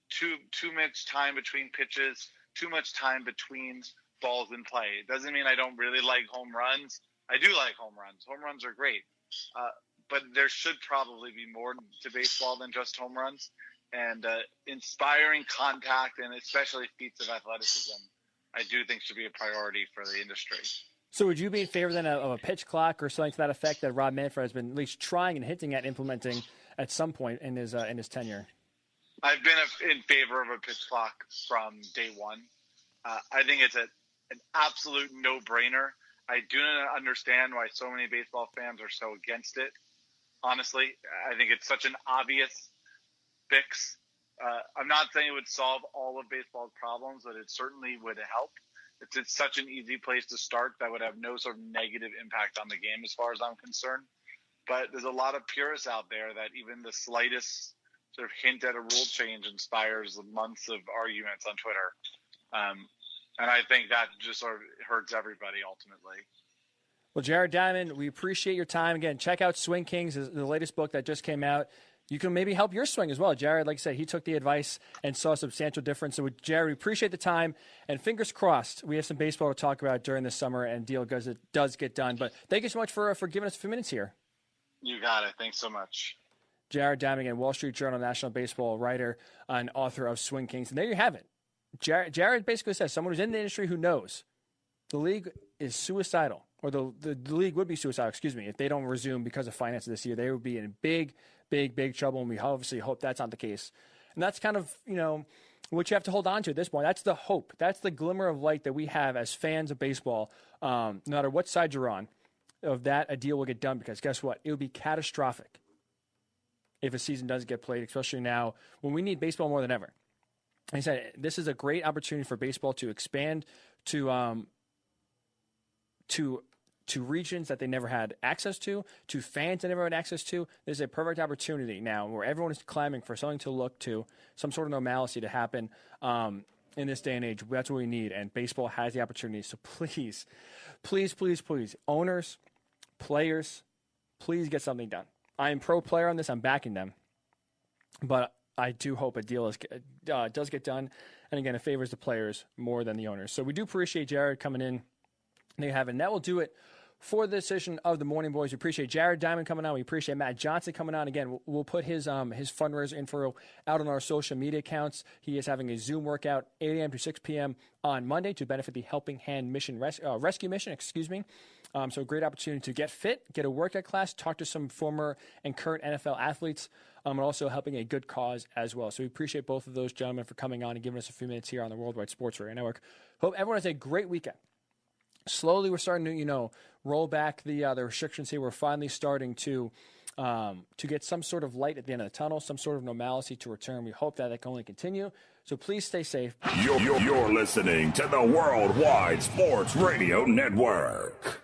too much time between pitches, too much time between balls in play. It doesn't mean I don't really like home runs. I do like home runs. Home runs are great. But there should probably be more to baseball than just home runs. And inspiring contact and especially feats of athleticism, I do think should be a priority for the industry. So would you be in favor then of a pitch clock or something to that effect that Rob Manfred has been at least trying and hinting at implementing at some point in his tenure? I've been in favor of a pitch clock from day one. I think it's an absolute no-brainer. I do not understand why so many baseball fans are so against it. Honestly, I think it's such an obvious fix. I'm not saying it would solve all of baseball's problems, but it certainly would help. It's such an easy place to start that would have no sort of negative impact on the game as far as I'm concerned. But there's a lot of purists out there that even the slightest sort of hint at a rule change inspires months of arguments on Twitter. And I think that just sort of hurts everybody ultimately. Well, Jared Diamond, we appreciate your time. Again, check out Swing Kings, the latest book that just came out. You can maybe help your swing as well. Jared, like I said, he took the advice and saw a substantial difference. So, Jared, we appreciate the time. And fingers crossed, we have some baseball to talk about during the summer and deal does get done. But thank you so much for giving us a few minutes here. You got it. Thanks so much. Jared Diamond, again, Wall Street Journal National Baseball writer and author of Swing Kings. And there you have it. Jared basically says someone who's in the industry who knows the league is suicidal, or the league would be suicidal, if they don't resume because of finances this year. They would be in big trouble, and we obviously hope that's not the case. And that's kind of, what you have to hold on to at this point. That's the hope. That's the glimmer of light that we have as fans of baseball, no matter what side you're on, of that a deal will get done, because guess what? It would be catastrophic if a season doesn't get played, especially now when we need baseball more than ever. Like I said, this is a great opportunity for baseball to expand to regions that they never had access to fans that never had access to. This is a perfect opportunity now where everyone is clamoring for something to look to, some sort of normalcy to happen in this day and age. That's what we need, and baseball has the opportunity. So please, owners, players, please get something done. I am pro-player on this. I'm backing them. But I do hope a deal does get done. And again, it favors the players more than the owners. So we do appreciate Jared coming in. There you have it. And that will do it for the decision of the Morning Boys. We appreciate Jared Diamond coming on. We appreciate Matt Johnson coming on. Again, we'll put his fundraiser info out on our social media accounts. He is having a Zoom workout 8 a.m. to 6 p.m. on Monday to benefit the Helping Hand Rescue Mission. So a great opportunity to get fit, get a workout class, talk to some former and current NFL athletes, and also helping a good cause as well. So we appreciate both of those gentlemen for coming on and giving us a few minutes here on the Worldwide Sports Radio Network. Hope everyone has a great weekend. Slowly, we're starting to, roll back the restrictions here. We're finally starting to to get some sort of light at the end of the tunnel, some sort of normalcy to return. We hope that can only continue. So please stay safe. You're listening to the Worldwide Sports Radio Network.